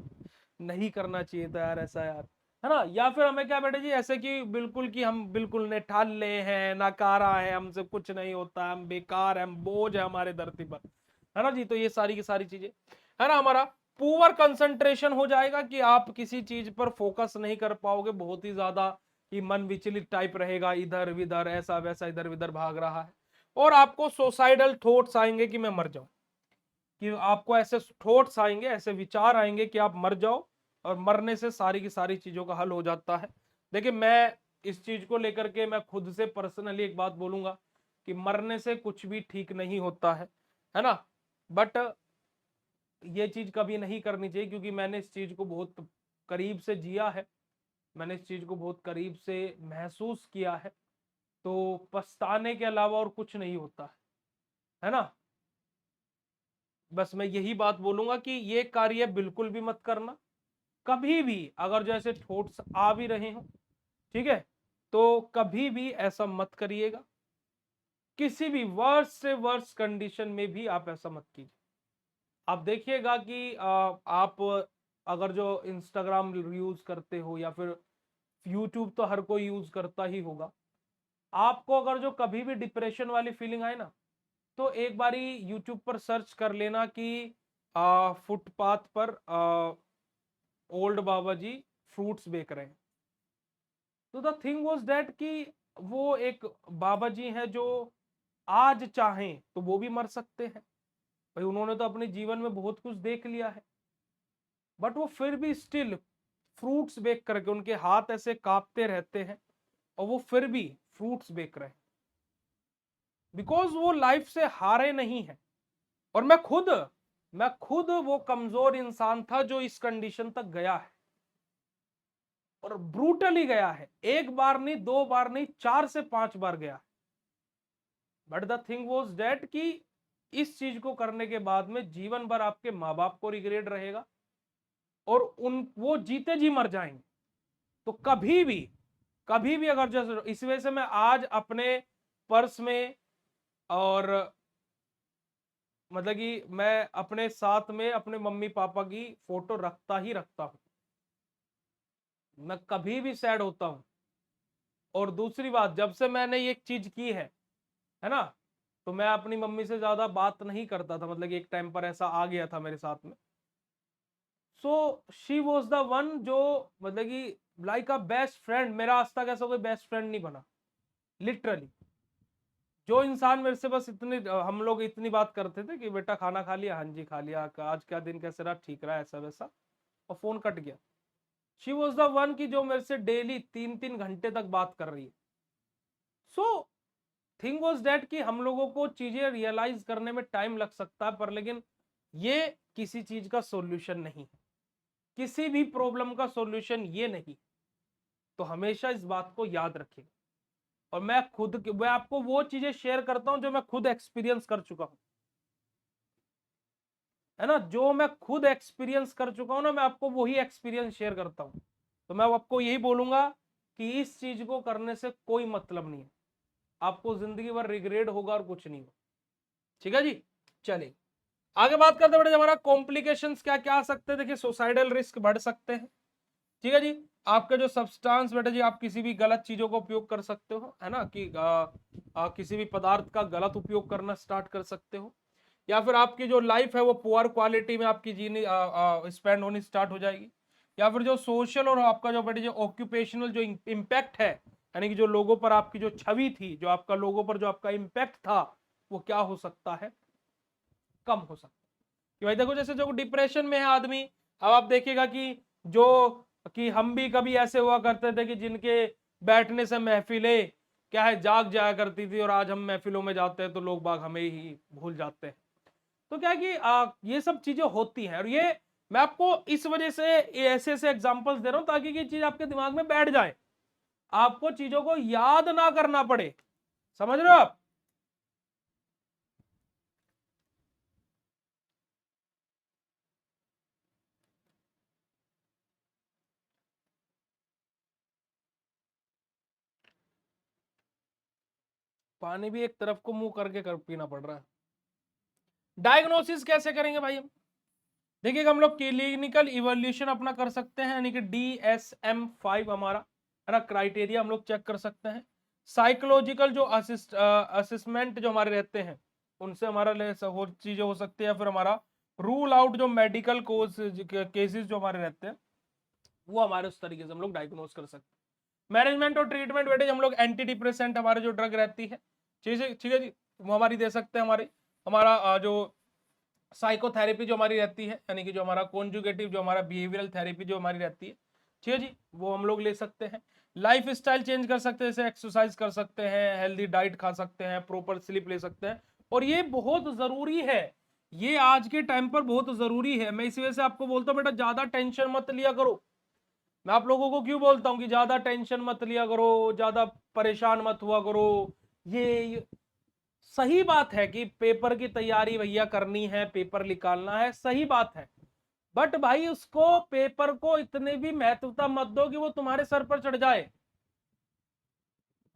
नहीं करना चाहिए था यार ऐसा यार, है ना। या फिर हमें क्या बेटा जी, ऐसे कि बिल्कुल कि हम बिल्कुल निठाल्ले हैं, नकारा है, हमसे कुछ नहीं होता, हम बेकार है, हम बोझ है हमारे धरती पर, है ना जी। तो ये सारी की सारी चीजें, है ना। हमारा पुअर कंसंट्रेशन हो जाएगा कि आप किसी चीज पर फोकस नहीं कर पाओगे, बहुत ही ज्यादा कि मन विचलित टाइप रहेगा, इधर उधर ऐसा वैसा इधर उधर भाग रहा है। और आपको सोसाइडल थॉट्स आएंगे कि मैं मर जाऊं, कि आपको ऐसे थॉट्स आएंगे, ऐसे विचार आएंगे कि आप मर जाओ, और मरने से सारी की सारी चीजों का हल हो जाता है। देखिए मैं इस चीज को लेकर के मैं खुद से पर्सनली एक बात बोलूंगा कि मरने से कुछ भी ठीक नहीं होता है ना। बट ये चीज कभी नहीं करनी चाहिए, क्योंकि मैंने इस चीज को बहुत करीब से जिया है, मैंने इस चीज को बहुत करीब से महसूस किया है। तो पछताने के अलावा और कुछ नहीं होता है ना। बस मैं यही बात बोलूंगा कि ये कार्य बिल्कुल भी मत करना, कभी भी अगर जैसे थॉट्स आ भी रहे हो, ठीक है, तो कभी भी ऐसा मत करिएगा, किसी भी वर्ष से वर्ष कंडीशन में भी आप ऐसा मत कीजिए। आप देखिएगा कि आप अगर जो इंस्टाग्राम यूज करते हो या फिर यूट्यूब, तो हर कोई यूज करता ही होगा। आपको अगर जो कभी भी डिप्रेशन वाली फीलिंग आए ना, तो एक बारी यूट्यूब पर सर्च कर लेना कि फुटपाथ पर ओल्ड बाबा जी फ्रूट्स बेच रहे हैं। तो द थिंग वाज दैट कि वो एक बाबा जी हैं जो आज चाहें तो वो भी मर सकते हैं, भाई उन्होंने तो अपने जीवन में बहुत कुछ देख लिया है, बट वो फिर भी स्टिल फ्रूट्स बेच करके उनके हाथ ऐसे कांपते रहते हैं, और वो फिर भी फ्रूट्स बेच रहे हैं, बिकॉज वो लाइफ से हारे नहीं है। और मैं खुद वो कमजोर इंसान था जो इस कंडीशन तक गया है, और ब्रूटली गया है, एक बार नहीं, दो बार नहीं, 4 से 5 बार गया। But the thing was that कि इस चीज को करने के बाद में जीवन भर आपके माँ बाप को रिग्रेट रहेगा, और उन वो जीते जी मर जाएंगे। तो कभी भी अगर जैसे इस वजह से मैं आज अपने पर्स में, और मतलब कि मैं अपने साथ में अपने मम्मी पापा की फोटो रखता ही रखता हूं, मैं कभी भी सैड होता हूं। और दूसरी बात, जब से मैंने ये चीज की है ना, तो मैं अपनी मम्मी से ज्यादा बात नहीं करता था, मतलब कि एक टाइम पर ऐसा आ गया था मेरे साथ में। So she was the one जो, मतलब कि लाइक अ बेस्ट फ्रेंड, मेरा आज तक ऐसा कोई बेस्ट फ्रेंड नहीं बना, लिटरली। जो इंसान मेरे से बस इतनी, हम लोग इतनी बात करते थे कि बेटा खाना खा लिया, हाँ जी खा लिया, आज क्या दिन कैसे रहा, ठीक रहा, ऐसा वैसा, और फोन कट गया। शी वॉज द वन की जो मेरे से डेली 3-3 घंटे तक बात कर रही है। सो थिंग वॉज डेट कि हम लोगों को चीजें रियलाइज करने में टाइम लग सकता है, पर लेकिन ये किसी चीज का सॉल्यूशन नहीं है, किसी भी प्रॉब्लम का सॉल्यूशन ये नहीं। तो हमेशा इस बात को याद रखिए। और मैं आपको वो चीजें शेयर करता हूं जो मैं खुद एक्सपीरियंस कर चुका हूं, है ना। जो मैं खुद एक्सपीरियंस कर चुका हूं ना, मैं आपको वही एक्सपीरियंस शेयर करता हूं। तो मैं आपको यही बोलूंगा कि इस चीज को करने से कोई मतलब नहीं है, आपको जिंदगी भर रिग्रेट होगा और कुछ नहीं होगा। ठीक है जी, चलिए आगे बात करते हैं। हमारा कॉम्प्लिकेशंस क्या क्या आ सकते हैं। देखिए सुसाइडल रिस्क बढ़ सकते हैं, ठीक है जी। आपका जो सब्सटेंस बेटा जी, आप किसी भी गलत चीजों का उपयोग कर सकते हो, है ना, कि किसी भी पदार्थ का गलत उपयोग करना स्टार्ट कर सकते हो, या फिर आपकी जो लाइफ है वो पुअर क्वालिटी में आपकी जीनी स्पेंड होनी स्टार्ट हो जाएगी, या फिर जो सोशल और आपका जो बेटे जो ऑक्यूपेशनल जो इम्पैक्ट है, यानी कि जो लोगों पर आपकी जो छवि थी, जो आपका लोगों पर जो आपका इम्पैक्ट था, वो क्या हो सकता है, कम हो सकता है। कि भाई देखो, जैसे जो डिप्रेशन में है आदमी, अब आप देखिएगा कि जो कि हम भी कभी ऐसे हुआ करते थे कि जिनके बैठने से महफिलें क्या है जाग जाया करती थी, और आज हम महफिलों में जाते हैं तो लोग बाग हमें ही भूल जाते हैं। तो क्या है कि ये सब चीजें होती हैं, और ये मैं आपको इस वजह से ऐसे ऐसे एग्जांपल्स दे रहा हूं ताकि ये चीज आपके दिमाग में बैठ जाए, आपको चीजों को याद ना करना पड़े। समझ रहे हो आप? पानी भी एक तरफ को मुंह करके पीना पड़ रहा है। डायग्नोसिस कैसे करेंगे भाई हम? देखिए, हम लोग क्लिनिकल इवोल्यूशन अपना कर सकते हैं, यानी कि DSM-5 हमारा है ना क्राइटेरिया हम लोग चेक कर सकते हैं। साइकोलॉजिकल जो असिस्मेंट जो हमारे रहते हैं, उनसे हमारा हो चीजें हो सकती है, या फिर हमारा रूल आउट जो मेडिकल केसेस जो हमारे रहते हैं, वो हमारे उस तरीके से हम लोग डायग्नोस कर सकते हैं। मैनेजमेंट और ट्रीटमेंट बेटे, हम लोग एंटी डिप्रेसेंट हमारे जो ड्रग रहती है, ठीक है जी, वो हमारी दे सकते हैं। हमारा जो साइकोथेरेपी जो हमारी रहती है, यानी कि जो हमारा कॉन्जुगेटिव जो हमारा बिहेवियरल थेरेपी जो हमारी रहती है, ठीक है जी, वो हम लोग ले सकते हैं। लाइफ स्टाइल चेंज कर सकते हैं, जैसे एक्सरसाइज कर सकते हैं, हेल्दी डाइट खा सकते हैं, प्रॉपर स्लीप ले सकते हैं, और ये बहुत जरूरी है, ये आज के टाइम पर बहुत जरूरी है। मैं इसी वजह से आपको बोलता हूँ बेटा, ज्यादा टेंशन मत लिया करो। मैं आप लोगों को क्यों बोलता हूं कि ज्यादा टेंशन मत लिया करो, ज्यादा परेशान मत हुआ करो। ये सही बात है कि पेपर की तैयारी भैया करनी है, पेपर निकालना है, सही बात है, बट भाई उसको पेपर को इतनी भी महत्वता मत दो कि वो तुम्हारे सर पर चढ़ जाए।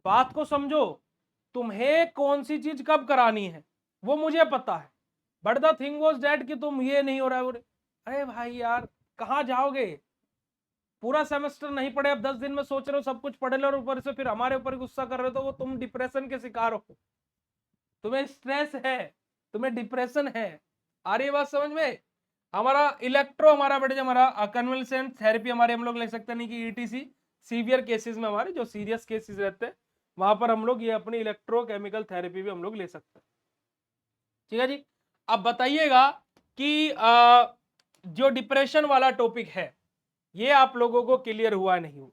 बात को समझो, तुम्हें कौन सी चीज कब करानी है वो मुझे पता है, but the thing was that कि तुम ये नहीं हो रहा है अरे भाई यार, कहाँ जाओगे? पूरा सेमेस्टर नहीं पढ़े, अब 10 दिन में सोच रहे हो सब कुछ पढ़ लो, और ऊपर से फिर हमारे ऊपर गुस्सा कर रहे हो, तो वो तुम डिप्रेशन के शिकार हो, तुम्हें स्ट्रेस है, तुम्हें डिप्रेशन है। आ रही है बात समझ में? हमारा इलेक्ट्रो हमारा बेटे जो हमारा कन्वल्सेंट थेरेपी हमारे हम लोग ले सकते हैं, नहीं कि ईटीसी सीवियर केसेस में, हमारे जो सीरियस केसेस रहते हैं वहां पर हम लोग ये अपनी इलेक्ट्रोकेमिकल थेरेपी भी हम लोग ले सकते हैं। ठीक है जी। अब बताइएगा कि जो डिप्रेशन वाला टॉपिक है, ये आप लोगों को क्लियर हुआ नहीं हुआ?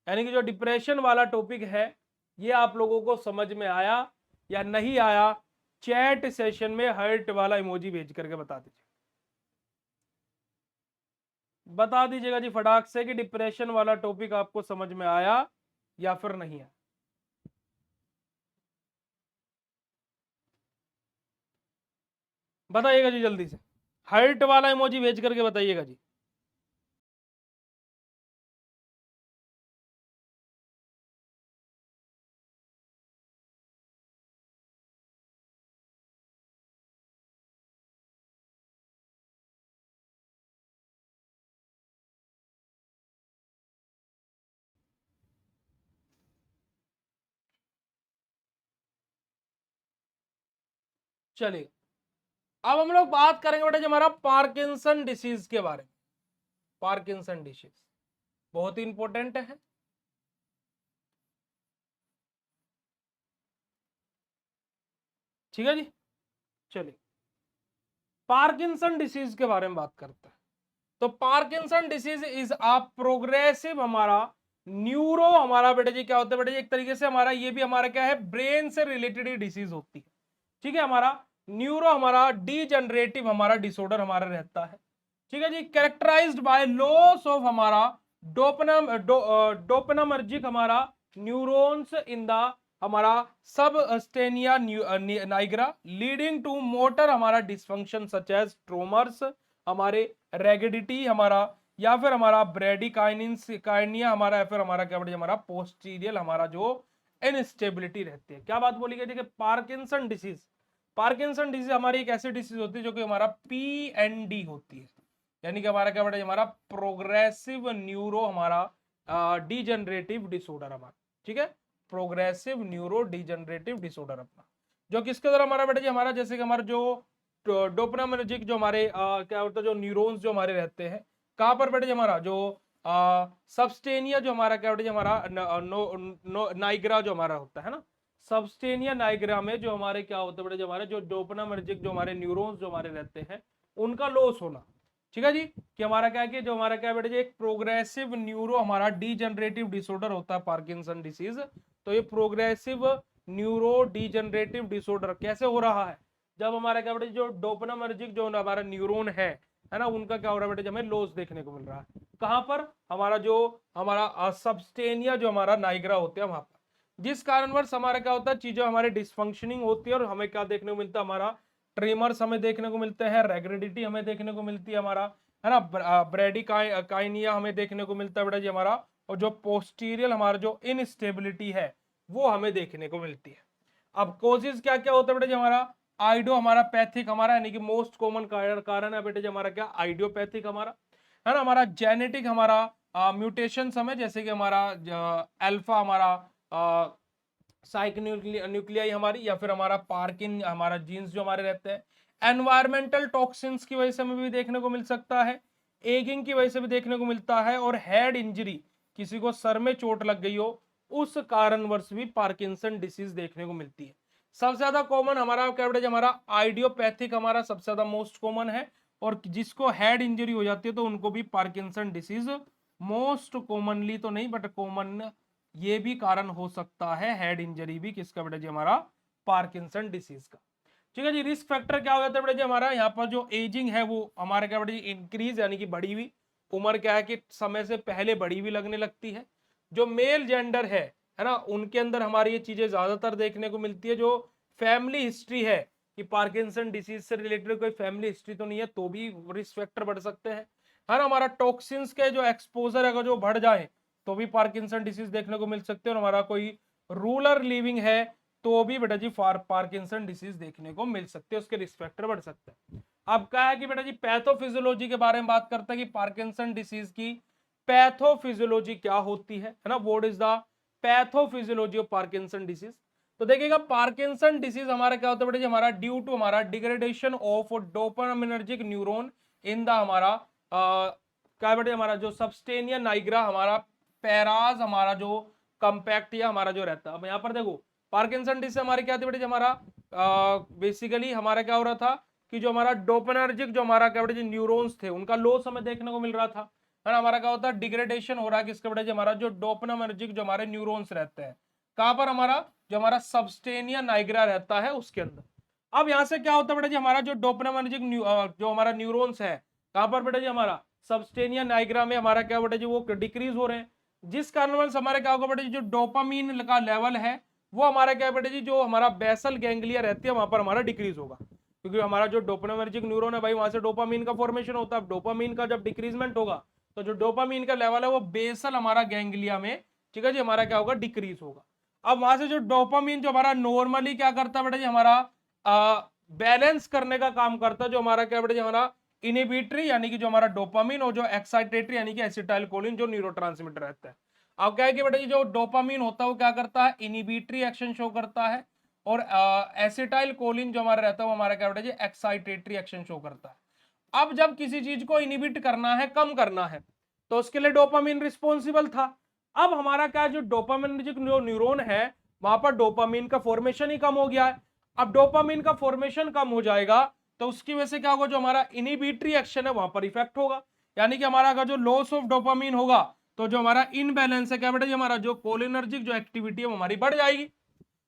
यानी कि जो डिप्रेशन वाला टॉपिक है, ये आप लोगों को समझ में आया या नहीं आया? चैट सेशन में हर्ट वाला इमोजी भेज करके बता दीजिए, बता दीजिएगा जी फटाक से कि डिप्रेशन वाला टॉपिक आपको समझ में आया या फिर नहीं आया। बताइएगा जी जल्दी से, हर्ट वाला इमोजी भेज करके बताइएगा जी। चलिए, अब हम लोग बात करेंगे बेटा जो हमारा पार्किंसन डिसीज के बारे में। पार्किंसन डिसीज बहुत ही इंपॉर्टेंट है। ठीक है जी। चलिए, पार्किंसन डिसीज के बारे में बात करते हैं। तो Parkinson disease is a progressive हमारा न्यूरो हमारा बेटे जी क्या होता है बेटे जी, एक तरीके से हमारा ये भी हमारा क्या है, ब्रेन से रिलेटेड ही डिसीज होती है। ठीक है, हमारा न्यूरो हमारा डीजनरेटिव हमारा डिसऑर्डर हमारा रहता है। ठीक है जी, कैरेक्टराइज्ड बाय लॉस ऑफ हमारा डोपनामर्जिक हमारा न्यूरॉन्स इन द हमारा सब स्टेनिया नाइग्रा, लीडिंग टू मोटर हमारा डिसफंक्शन सच एज ट्रोमर्स, हमारे रेगिडिटी हमारा, या फिर हमारा ब्रेडिकाइनिस काइनिया हमारा, या फिर हमारा क्या बोलिए हमारा पोस्टीरियल हमारा जो इनस्टेबिलिटी रहती है। क्या बात बोली गई? देखिए, पार्किंसन डिसीज, पार्किंसन डिसीज हमारी एक ऐसी डिसीज होती है जो कि हमारा PND होती है, यानी कि हमारा क्या बेटा हमारा प्रोग्रेसिव न्यूरो हमारा डिजनरेटिव डिसऑर्डर हमारा, ठीक है, प्रोग्रेसिव न्यूरो डिजनरेटिव डिसऑर्डर अपना, जो किसके द्वारा हमारा बेटा जी हमारा, जैसे कि हमारा जो डोपामिनर्जिक जो हमारे क्या होता है, जो न्यूरॉन्स जो हमारे रहते हैं कहाँ पर बेटा जी हमारा जो सबस्टेनिया जो हमारा क्या बेटा जी हमारा नाइग्रा जो हमारा होता है ना, सबस्टेनिया नाइग्रा में जो हमारे क्या होता है बेटा जी हमारे जो डोपामिनर्जिक जो हमारे न्यूरॉन्स जो हमारे रहते हैं उनका लॉस होना, ठीक है जी, कि हमारा क्या है कि जो हमारा क्या बेटा जी एक प्रोग्रेसिव न्यूरो हमारा डीजनरेटिव डिसऑर्डर होता है पार्किंसन डिसीज। तो ये प्रोग्रेसिव न्यूरो डीजनरेटिव डिसऑर्डर कैसे हो रहा है, जब हमारा क्या बेटा जो डोपामिनर्जिक जो हमारा न्यूरॉन है ना, उनका क्या हो रहा है बेटा, हमें लॉस देखने को मिल रहा है कहां पर, हमारा जो हमारा सबस्टेनिया जो हमारा नाइग्रा होते हैं वहां पर, जिस कारणवश हमारा क्या होता है चीजें हमारी डिसफंक्शनिंग होती है और हमें क्या देखने को मिलता है, हमारा ट्रेमर्स हमें देखने को मिलते हैं, रेग्रेडिटी हमें देखने को मिलती है हमारा, है ना, ब्रेडी काइनिया हमें देखने को मिलता है बेटा जी हमारा, और जो पोस्टीरियल हमारा जो इनस्टेबिलिटी है वो हमें देखने को मिलती है। अब कोजेस क्या क्या होता है बेटा जी हमारा, आइडियो हमारा पैथिक हमारा, यानी कि मोस्ट कॉमन कारण है बेटे जी हमारा क्या आइडियोपैथिक हमारा, है ना, हमारा जेनेटिक हमारा म्यूटेशन समय, जैसे कि हमारा अल्फा हमारा साइक न्यूक्लियाई हमारी, या फिर हमारा पार्किन हमारा जीन्स जो हमारे रहते हैं, एनवायरमेंटल टॉक्सिन्स की वजह से हमें भी देखने को मिल सकता है, एगिंग की वजह से भी देखने को मिलता है, और हेड इंजरी किसी को सर में चोट लग गई हो उस कारणवश भी पार्किंसन डिसीज देखने को मिलती है। सबसे ज्यादा कॉमन हमारा क्या बेटा हमारा आइडियोपैथिक हमारा सबसे ज्यादा मोस्ट कॉमन है, और जिसको हेड इंजरी हो जाती है तो उनको भी पार्किंसन डिसीज मोस्ट कॉमनली तो नहीं बट कॉमन ये भी कारण हो सकता है, हेड इंजरी भी किसका बेटा जी हमारा पार्किंसन डिसीज का। ठीक है जी, रिस्क फैक्टर क्या हो जाता है बेटा जी हमारा, यहाँ पर जो एजिंग है वो हमारे क्या बेटा जी इंक्रीज यानी कि बढ़ी हुई उम्र क्या है कि समय से पहले बढ़ी हुई लगने लगती है, जो मेल जेंडर है ना, उनके अंदर हमारी ये चीजें ज्यादातर देखने को मिलती है, जो फैमिली हिस्ट्री है कि पार्किंसन डिसीज से रिलेटेड कोई फैमिली हिस्ट्री तो नहीं है तो भी रिस्क फैक्टर बढ़ सकते हैं, है ना, हमारा टॉक्सिन्स के जो एक्सपोजर है अगर जो बढ़ जाए तो भी पार्किंसन डिसीज देखने को मिल सकते हैं, और हमारा कोई रूरल लिविंग है तो भी बेटा जी पार्किंसन डिसीज देखने को मिल सकते हैं, उसके रिस्क फैक्टर बढ़ सकते हैं। अब क्या है कि बेटा जी पैथोफिजियोलॉजी के बारे में बात करते हैं कि पार्किंसन डिसीज की पैथोफिजियोलॉजी क्या होती है ना, what is the pathophysiology of Parkinson disease. तो देखिएगा पार्किंसन डिसीज हमारा क्या होता है बेटा जी हमारा ड्यू टू हमारा degradation of dopaminergic neuron in the हमारा क्या बेटा हमारा जो सबस्टेनिया नाइग्रा हमारा पैराज हमारा जो कंपैक्ट या हमारा जो रहता है। अब यहाँ पर देखो पार्किंसन डिसीज हमारी क्या थी बेटा जी हमारा बेसिकली हमारा क्या हो रहा था कि जो हमारा डोपामिनर्जिक जो हमारा क्या बेटा जी न्यूरॉन्स थे उनका लॉस हमें देखने को मिल रहा था, है ना, हमारा क्या होता है डिग्रेडेशन हो रहा है किसका बेटा जी हमारा जो डोपामिनर्जिक जो हमारे न्यूरॉन्स रहते हैं कहां पर हमारा जो हमारा सबस्टेनिया नाइग्रा रहता है उसके अंदर। अब यहां से क्या होता है बेटा जी हमारा जो डोपामिनर्जिक जो हमारा न्यूरॉन्स है कहां पर बेटा जी हमारा सबस्टेनिया नाइग्रा में हमारा क्या बेटा जी वो डिक्रीज हो रहे हैं, जिस कारणवश हमारे क्या होगा बेटा जी जो डोपामीन का लेवल है वो हमारा क्या बेटा जी जो हमारा बेसल गैंग्लिया रहती है वहां पर हमारा डिक्रीज होगा, क्योंकि हमारा जो डोपामिनर्जिक न्यूरॉन है भाई वहां से डोपामीन का फॉर्मेशन होता है, डोपामीन का जब डिक्रीजमेंट होगा तो जो डोपामीन का लेवल है वो बेसल हमारा गैंग्लिया में, ठीक है जी, हमारा क्या होगा डिक्रीज होगा। अब वहां से जो डोपामीन जो हमारा नॉर्मली क्या करता है बेटा जी हमारा बैलेंस करने का काम करता है, जो हमारा क्या बेटा जी हमारा इनिबिटरी यानी कि जो हमारा डोपामीन और जो एक्साइटेटरी यानी कि एसिटाइलकोलिन जो न्यूरोट्रांसमीटर रहता है। अब क्या है कि बेटा जी जो डोपामीन होता है वो क्या करता है इनिबिटरी एक्शन शो करता है, और एसिटाइलकोलिन जो हमारा रहता है वो हमारा क्या बेटा जी एक्साइटेटरी एक्शन शो करता है। अब जब किसी चीज को इनिबिट करना है कम करना है तो उसके लिए डोपामीन रिस्पॉन्सिबल था। अब हमारा क्या जो डोपामिनर्जिक जो न्यूरॉन है वहां पर डोपामीन का फॉर्मेशन ही कम हो गया है। अब डोपामीन का फॉर्मेशन कम हो जाएगा तो उसकी वजह से क्या होगा जो हमारा इनिबिटरी एक्शन है वहां पर इफेक्ट होगा, यानी कि हमारा अगर जो लॉस ऑफ डोपामीन होगा तो जो हमारा इनबैलेंस है क्या बेटा जी हमारा जो कोलिनर्जिक जो एक्टिविटी है वो हमारी बढ़ जाएगी,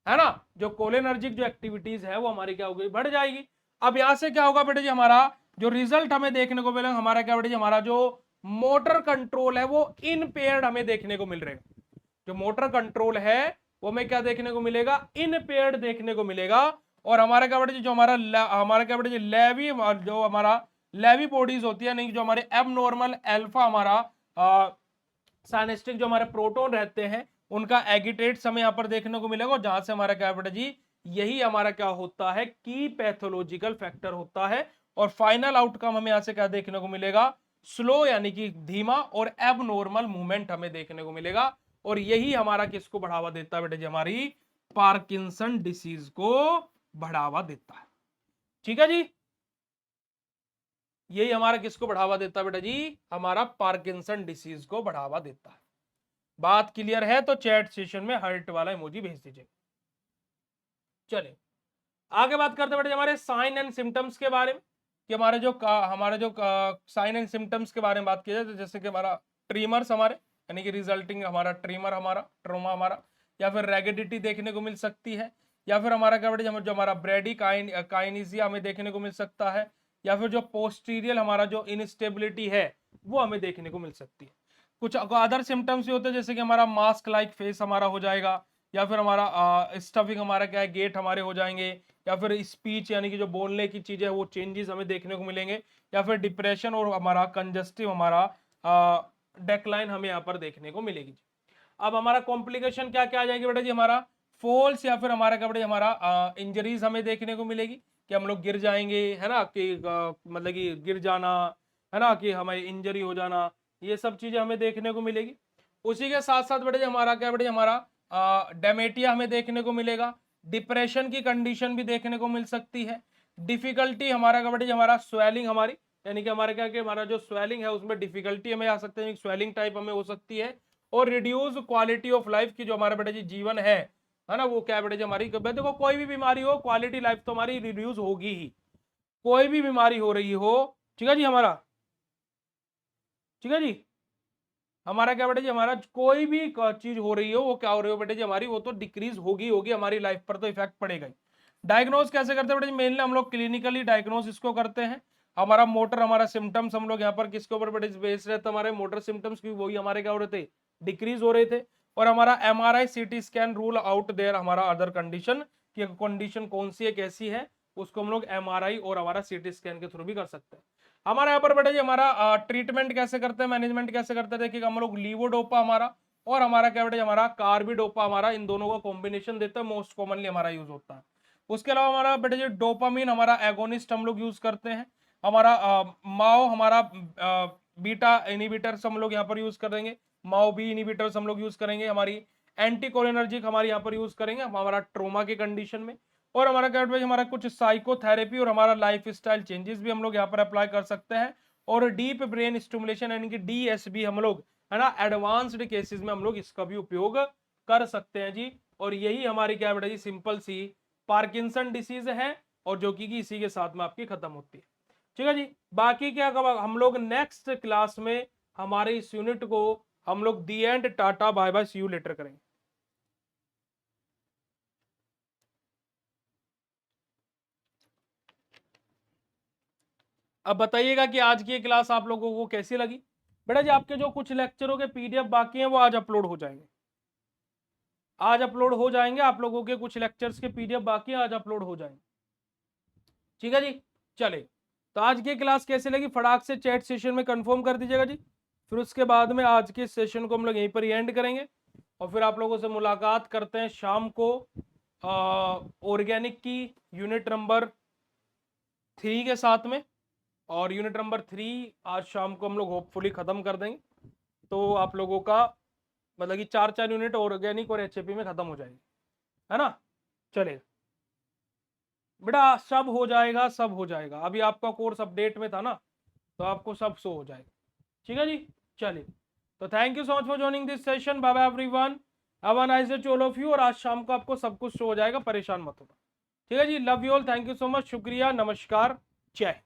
है ना, जो कोलिनर्जिक जो एक्टिविटीज है वो हमारी क्या होगी बढ़ जाएगी। अब यहां से क्या होगा बेटा जी हमारा जो रिजल्ट हमें देखने को मिलेगा हमारा क्या बेटा जी हमारा जो मोटर कंट्रोल है वो इनपेयर्ड हमें देखने को मिल रहा है, जो मोटर कंट्रोल है वो हमें क्या देखने को मिलेगा इनपेयर्ड देखने को मिलेगा। और हमारा क्या बेटा जी जो हमारा क्या बेटा जी लेवी जो हमारा लेवी बॉडीज होती है नहीं जो हमारे एबनॉर्मल अल्फा हमारा साइनेस्टिक जो हमारे प्रोटॉन रहते हैं उनका एगिटेट हमें यहाँ पर देखने को मिलेगा, जहां से हमारा क्या बेटा जी यही हमारा क्या होता है की पैथोलॉजिकल फैक्टर होता है। और फाइनल आउटकम हमें यहाँ से क्या देखने को मिलेगा स्लो यानी कि धीमा, और एबनॉर्मल मूवमेंट हमें देखने को मिलेगा। और यही हमारा किसको बढ़ावा देता है बेटा जी, हमारी पार्किंसन डिसीज को बढ़ावा देता है। ठीक है जी, यही हमारा किसको बढ़ावा देता है बेटा जी, हमारा पार्किंसन डिसीज को बढ़ावा देता है। बात क्लियर है तो चैट सेशन में हार्ट वाला इमोजी भेज दीजिए। चलिए आगे बात करते हैं बेटा हमारे साइन एंड सिम्टम्स के बारे में, कि हमारे जो साइन एंड सिम्टम्स के बारे में बात की जाए तो जैसे कि हमारा ट्रीमर्स हमारे, यानी कि रिजल्टिंग हमारा ट्रीमर, हमारा ट्रोमा हमारा, या फिर रेगिडिटी देखने को मिल सकती है, या फिर हमारा क्या बेटा जो हमारा ब्रेडी काइनेसिया हमें देखने को मिल सकता है, या फिर जो पोस्टीरियल हमारा जो इनस्टेबिलिटी है वो हमें देखने को मिल सकती है। कुछ अदर सिम्टम्स भी होते हैं जैसे कि हमारा मास्क लाइक फेस हमारा हो जाएगा, या फिर हमारा स्टफिंग हमारा क्या है गेट हमारे हो जाएंगे, या फिर स्पीच यानी कि जो बोलने की चीजें वो चेंजेस हमें देखने को मिलेंगे, या फिर डिप्रेशन और हमारा कंजस्टिव हमारा डेक्लाइन हमें यहाँ पर देखने को मिलेगी। अब हमारा कॉम्प्लिकेशन क्या क्या आ जाएगी बेटा जी, हमारा फॉल्स या फिर हमारा क्या बेटा हमारा इंजरीज हमें देखने को मिलेगी, कि हम लोग गिर जाएंगे, है ना, कि मतलब कि गिर जाना, है ना, कि हमारी इंजरी हो जाना, ये सब चीजें हमें देखने को मिलेगी। उसी के साथ साथ बेटा जी हमारा क्या बेटा हमारा डेमेटिया हमें देखने को मिलेगा, डिप्रेशन की कंडीशन भी देखने को मिल सकती है, डिफिकल्टी हमारा क्या बेटा जी हमारा स्वेलिंग हमारी, यानी कि हमारा क्या कि हमारा जो स्वेलिंग है उसमें डिफिकल्टी हमें आ सकती है, स्वेलिंग टाइप हमें हो सकती है, और रिड्यूस क्वालिटी ऑफ लाइफ की जो हमारा बेटा जी जीवन है ना, वो क्या बेटा जी हमारी, देखो कोई भी बीमारी हो क्वालिटी लाइफ तो हमारी रिड्यूस होगी ही, कोई भी बीमारी हो रही हो, ठीक है जी हमारा, ठीक है जी, हमारा क्या बेटा जी हमारा कोई भी चीज हो रही हो वो क्या हो रही हो बेटा जी हमारी, वो तो डिक्रीज होगी होगी, हमारी लाइफ पर तो इफेक्ट पड़ेगा ही। डायग्नोज कैसे करते हैं बेटा जी, मेनली हम लोग क्लिनिकली डायग्नोज इसको करते हैं। हमारा मोटर हमारा सिम्टम्स हम लोग यहाँ पर किसके ऊपर बेटा बेस रहते हमारे मोटर सिम्टम्स की, वही हमारे क्या हो रहे थे, डिक्रीज हो रहे थे। और हमारा MRI CT scan rule out there हमारा अदर कंडीशन, की कंडीशन कौन सी है कैसी है, उसको हम लोग MRI और हमारा CT स्कैन के थ्रू भी कर सकते हैं। हमारे यहाँ पर बेटा जी हमारा ट्रीटमेंट कैसे करते हैं, मैनेजमेंट कैसे करते हैं, देखिए हम लोग लीवोडोपा हमारा और हमारा क्या बेटा जी हमारा कार्बिडोपा हमारा, इन दोनों का कॉम्बिनेशन देते हैं, मोस्ट कॉमनली हमारा यूज होता है। उसके अलावा हमारा बेटा जी डोपामिन हमारा एगोनिस्ट हम लोग यूज करते हैं, हमारा माओ हमारा बीटा इनिबिटर्स हम लोग यहाँ पर यूज करेंगे, माओ बी इनिबिटर्स हम लोग यूज करेंगे, हमारी एंटीकोलिनर्जिक हमारी यहाँ पर यूज करेंगे हमारा ट्रोमा के कंडीशन में। और हमारा क्या बेटा जी हमारा कुछ साइकोथेरेपी और हमारा लाइफ स्टाइल चेंजेस भी हम लोग यहाँ पर अप्लाई कर सकते हैं। और डीप ब्रेन स्टिमुलेशन यानी कि DSB हम लोग, है ना, एडवांस्ड केसेस में हम लोग इसका भी उपयोग कर सकते हैं जी। और यही हमारी क्या बेटा जी सिंपल सी पार्किंसन डिसीज है, और जो कि इसी के साथ में आपकी खत्म होती है। ठीक है जी, बाकी क्या हम लोग नेक्स्ट क्लास में हमारे इस यूनिट को हम लोग the end tata bye bye see you later करेंगे। अब बताइएगा कि आज की क्लास आप लोगों को कैसी लगी। बेटा जी आपके जो कुछ लेक्चरों के PDF बाकी हैं वो आज अपलोड हो जाएंगे, आज अपलोड हो जाएंगे, आप लोगों के कुछ लेक्चर्स के PDF बाकी हैं, आज अपलोड हो जाएंगे। ठीक है जी, चले तो आज की क्लास कैसे लगी फटाक से चैट सेशन में कंफर्म कर दीजिएगा जी। फिर उसके बाद में आज के सेशन को हम लोग यहीं पर एंड करेंगे, और फिर आप लोगों से मुलाकात करते हैं शाम को ऑर्गेनिक की यूनिट नंबर 3 के साथ में। और यूनिट नंबर 3 आज शाम को हम लोग होपफुली खत्म कर देंगे, तो आप लोगों का मतलब कि 4 यूनिट ऑर्गेनिक और HAP में खत्म हो जाएगी, है ना। चलिए बेटा सब हो जाएगा, सब हो जाएगा, अभी आपका कोर्स अपडेट में था ना, तो आपको सब शो हो जाएगा। ठीक है जी, चलिए तो thank you so much for joining this session, bye bye everyone, have a nice day to all of you. और आज शाम को आपको सब कुछ शो हो जाएगा, परेशान मत होना। ठीक है जी, love you all, thank you so much, शुक्रिया, नमस्कार, जय।